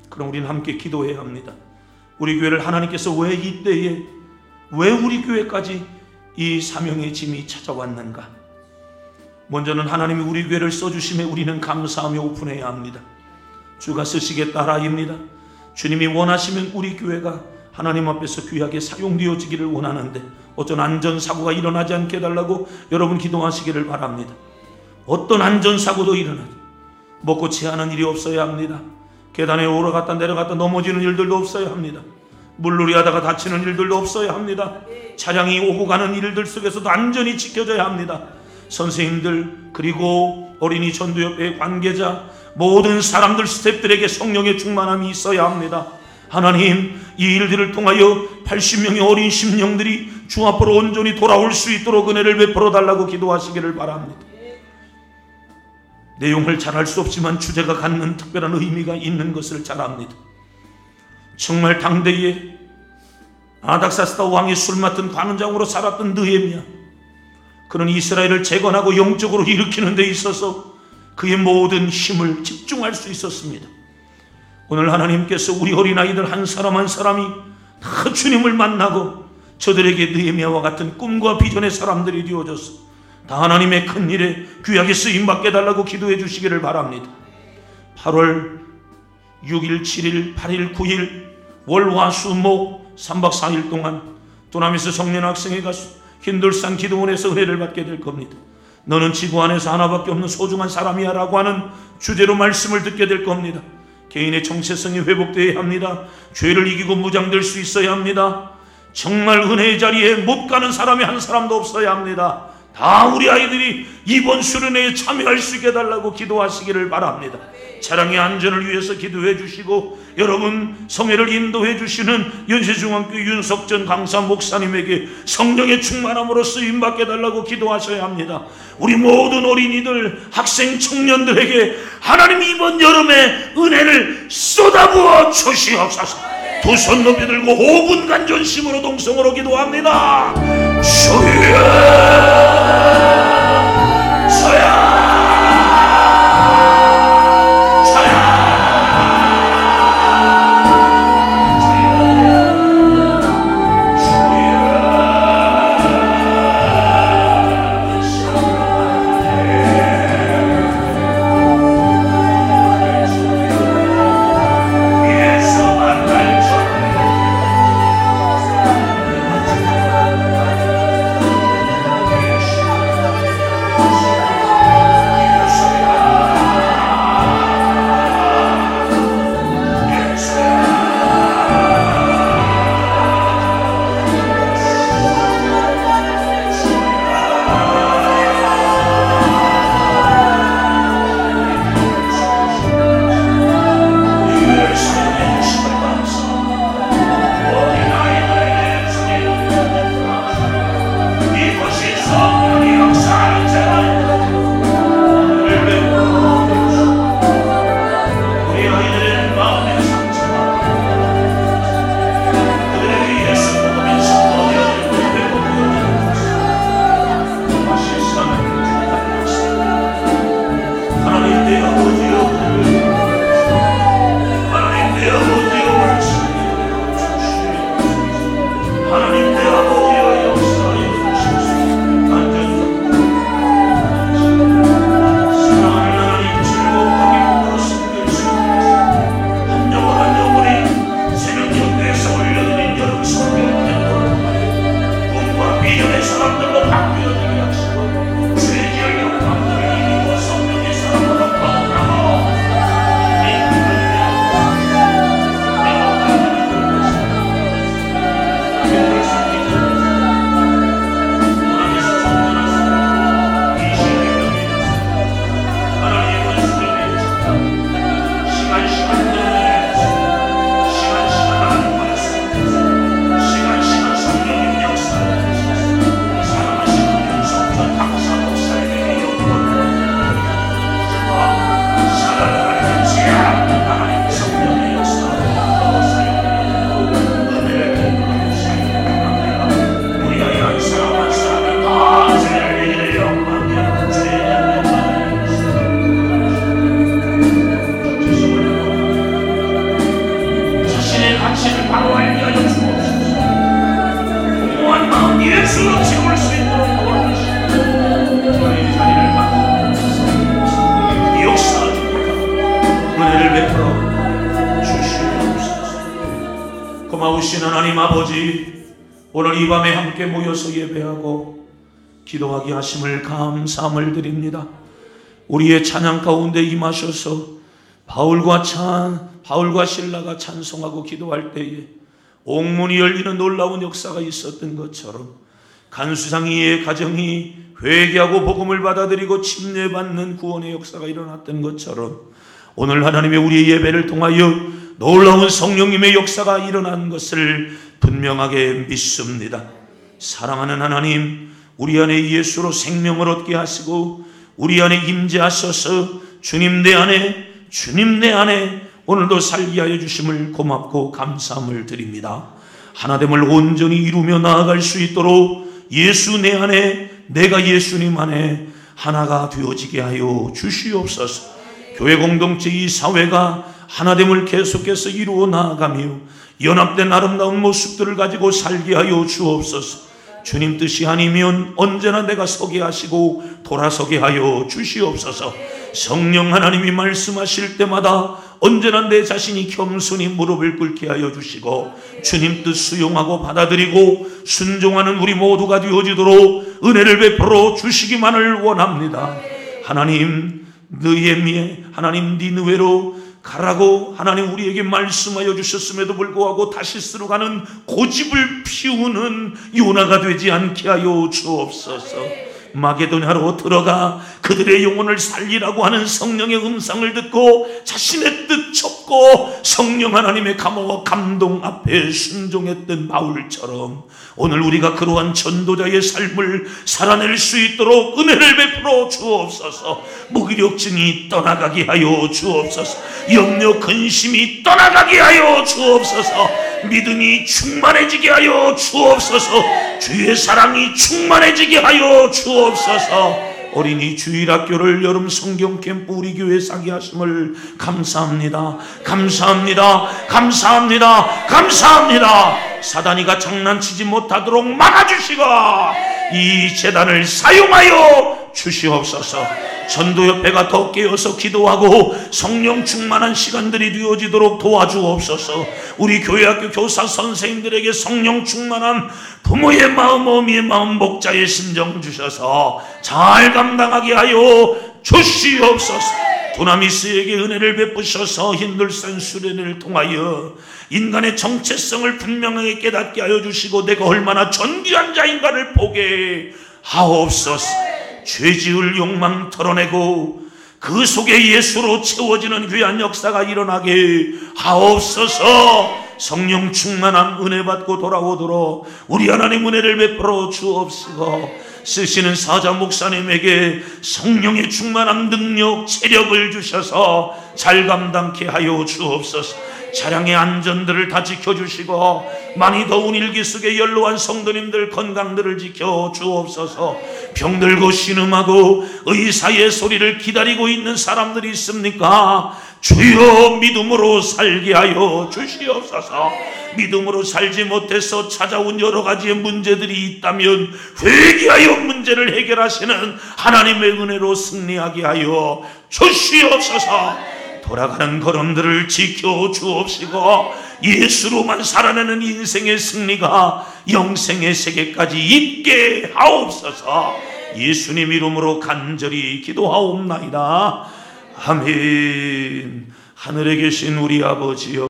그럼 우리는 함께 기도해야 합니다. 우리 교회를 하나님께서 왜 이때에 왜 우리 교회까지 이 사명의 짐이 찾아왔는가? 먼저는 하나님이 우리 교회를 써주심에 우리는 감사하며 오픈해야 합니다. 주가 쓰시겠다 하라입니다. 주님이 원하시면 우리 교회가 하나님 앞에서 귀하게 사용되어지기를 원하는데 어떤 안전사고가 일어나지 않게 해달라고 여러분 기도하시기를 바랍니다. 어떤 안전사고도 일어나지 먹고 체하는 일이 없어야 합니다. 계단에 오르갔다 내려갔다 넘어지는 일들도 없어야 합니다. 물놀이 하다가 다치는 일들도 없어야 합니다. 차량이 오고 가는 일들 속에서도 안전이 지켜져야 합니다. 선생님들 그리고 어린이 전도협회 관계자 모든 사람들 스태프들에게 성령의 충만함이 있어야 합니다. 하나님, 이 일들을 통하여 80명의 어린 심령들이 주 앞으로 온전히 돌아올 수 있도록 은혜를 베풀어 달라고 기도하시기를 바랍니다. 내용을 잘 알 수 없지만 주제가 갖는 특별한 의미가 있는 것을 잘 압니다. 정말 당대에 아닥사스다 왕의 술 맡은 관원장으로 살았던 느헤미야, 그는 이스라엘을 재건하고 영적으로 일으키는 데 있어서 그의 모든 힘을 집중할 수 있었습니다. 오늘 하나님께서 우리 어린아이들 한 사람 한 사람이 다 주님을 만나고 저들에게 느헤미야와 같은 꿈과 비전의 사람들이 되어져서 다 하나님의 큰 일에 귀하게 쓰임받게 해달라고 기도해 주시기를 바랍니다. 8월 6일, 7일, 8일, 9일 월, 화, 수, 목 3박 4일 동안 도나미스 청년학생회가 흰돌산 기도원에서 은혜를 받게 될 겁니다. 너는 지구 안에서 하나밖에 없는 소중한 사람이야 라고 하는 주제로 말씀을 듣게 될 겁니다. 개인의 정체성이 회복되어야 합니다. 죄를 이기고 무장될 수 있어야 합니다. 정말 은혜의 자리에 못 가는 사람이 한 사람도 없어야 합니다. 다 우리 아이들이 이번 수련회에 참여할 수 있게 해달라고 기도하시기를 바랍니다. 차량의 안전을 위해서 기도해 주시고 여러분 성회를 인도해 주시는 연세중앙교 윤석전 강사 목사님에게 성령의 충만함으로 쓰임받게 해달라고 기도하셔야 합니다. 우리 모든 어린이들, 학생, 청년들에게 하나님이 이번 여름에 은혜를 쏟아부어 주시옵소서. 두 손 높이 들고 5분간 전심으로 동성으로 기도합니다. 주여 예수로 채울 수 있도록 도와주시고 우리 자리를 맡기면서 역사하는 은혜를 베풀어 주시옵소서. 고마우신 하나님 아버지, 오늘 이 밤에 함께 모여서 예배하고 기도하게 하심을 감사함을 드립니다. 우리의 찬양 가운데 임하셔서 바울과 신라가 찬송하고 기도할 때에 옥문이 열리는 놀라운 역사가 있었던 것처럼 간수장이의 가정이 회개하고 복음을 받아들이고 침례받는 구원의 역사가 일어났던 것처럼 오늘 하나님의 우리의 예배를 통하여 놀라운 성령님의 역사가 일어난 것을 분명하게 믿습니다. 사랑하는 하나님, 우리 안에 예수로 생명을 얻게 하시고 우리 안에 임재하셔서 주님 내 안에 오늘도 살게 하여 주심을 고맙고 감사함을 드립니다. 하나됨을 온전히 이루며 나아갈 수 있도록 예수 내 안에, 내가 예수님 안에 하나가 되어지게 하여 주시옵소서. 교회 공동체 이 사회가 하나됨을 계속해서 이루어 나아가며 연합된 아름다운 모습들을 가지고 살게 하여 주옵소서. 주님 뜻이 아니면 언제나 내가 서게 하시고 돌아서게 하여 주시옵소서. 성령 하나님이 말씀하실 때마다 언제나 내 자신이 겸손히 무릎을 꿇게 하여 주시고 주님 뜻 수용하고 받아들이고 순종하는 우리 모두가 되어지도록 은혜를 베풀어 주시기만을 원합니다. 하나님, 하나님 니느웨로 가라고 하나님 우리에게 말씀하여 주셨음에도 불구하고 다시스로 가는 고집을 피우는 요나가 되지 않게 하여 주옵소서. 마게도냐로 들어가 그들의 영혼을 살리라고 하는 성령의 음성을 듣고 자신의 뜻 접고 성령 하나님의 감동 앞에 순종했던 바울처럼 오늘 우리가 그러한 전도자의 삶을 살아낼 수 있도록 은혜를 베풀어 주옵소서. 무기력증이 떠나가게 하여 주옵소서. 염려 근심이 떠나가게 하여 주옵소서. 믿음이 충만해지게 하여 주옵소서. 주의 사랑이 충만해지게 하여 주옵소서. 어린이 주일학교를 여름 성경 캠프 우리 교회 사게 하심을 감사합니다. 감사합니다. 감사합니다. 감사합니다. 사단이가 장난치지 못하도록 막아주시고 이 재단을 사용하여 주시옵소서. 전도협회가 더 깨어서 기도하고 성령 충만한 시간들이 되어지도록 도와주옵소서. 우리 교회학교 교사 선생님들에게 성령 충만한 부모의 마음, 어미의 마음, 목자의 심정 주셔서 잘 감당하게 하여 주시옵소서. 두나미스에게 은혜를 베푸셔서 힌들산 수련회를 통하여 인간의 정체성을 분명하게 깨닫게 하여 주시고 내가 얼마나 존귀한 자인가를 보게 하옵소서. 죄지을 욕망 털어내고 그 속에 예수로 채워지는 귀한 역사가 일어나게 하옵소서. 성령 충만한 은혜 받고 돌아오도록 우리 하나님 은혜를 베풀어 주옵시고 쓰시는 사자 목사님에게 성령의 충만한 능력, 체력을 주셔서 잘 감당케 하여 주옵소서. 차량의 안전들을 다 지켜주시고 많이 더운 일기 속에 연로한 성도님들 건강들을 지켜 주옵소서. 병들고 신음하고 의사의 소리를 기다리고 있는 사람들이 있습니까? 주여 믿음으로 살게 하여 주시옵소서. 믿음으로 살지 못해서 찾아온 여러 가지의 문제들이 있다면 회개하여 문제를 해결하시는 하나님의 은혜로 승리하게 하여 주시옵소서. 돌아가는 걸음들을 지켜 주옵시고 예수로만 살아내는 인생의 승리가 영생의 세계까지 있게 하옵소서. 예수님 이름으로 간절히 기도하옵나이다. 아멘. 하늘에 계신 우리 아버지여,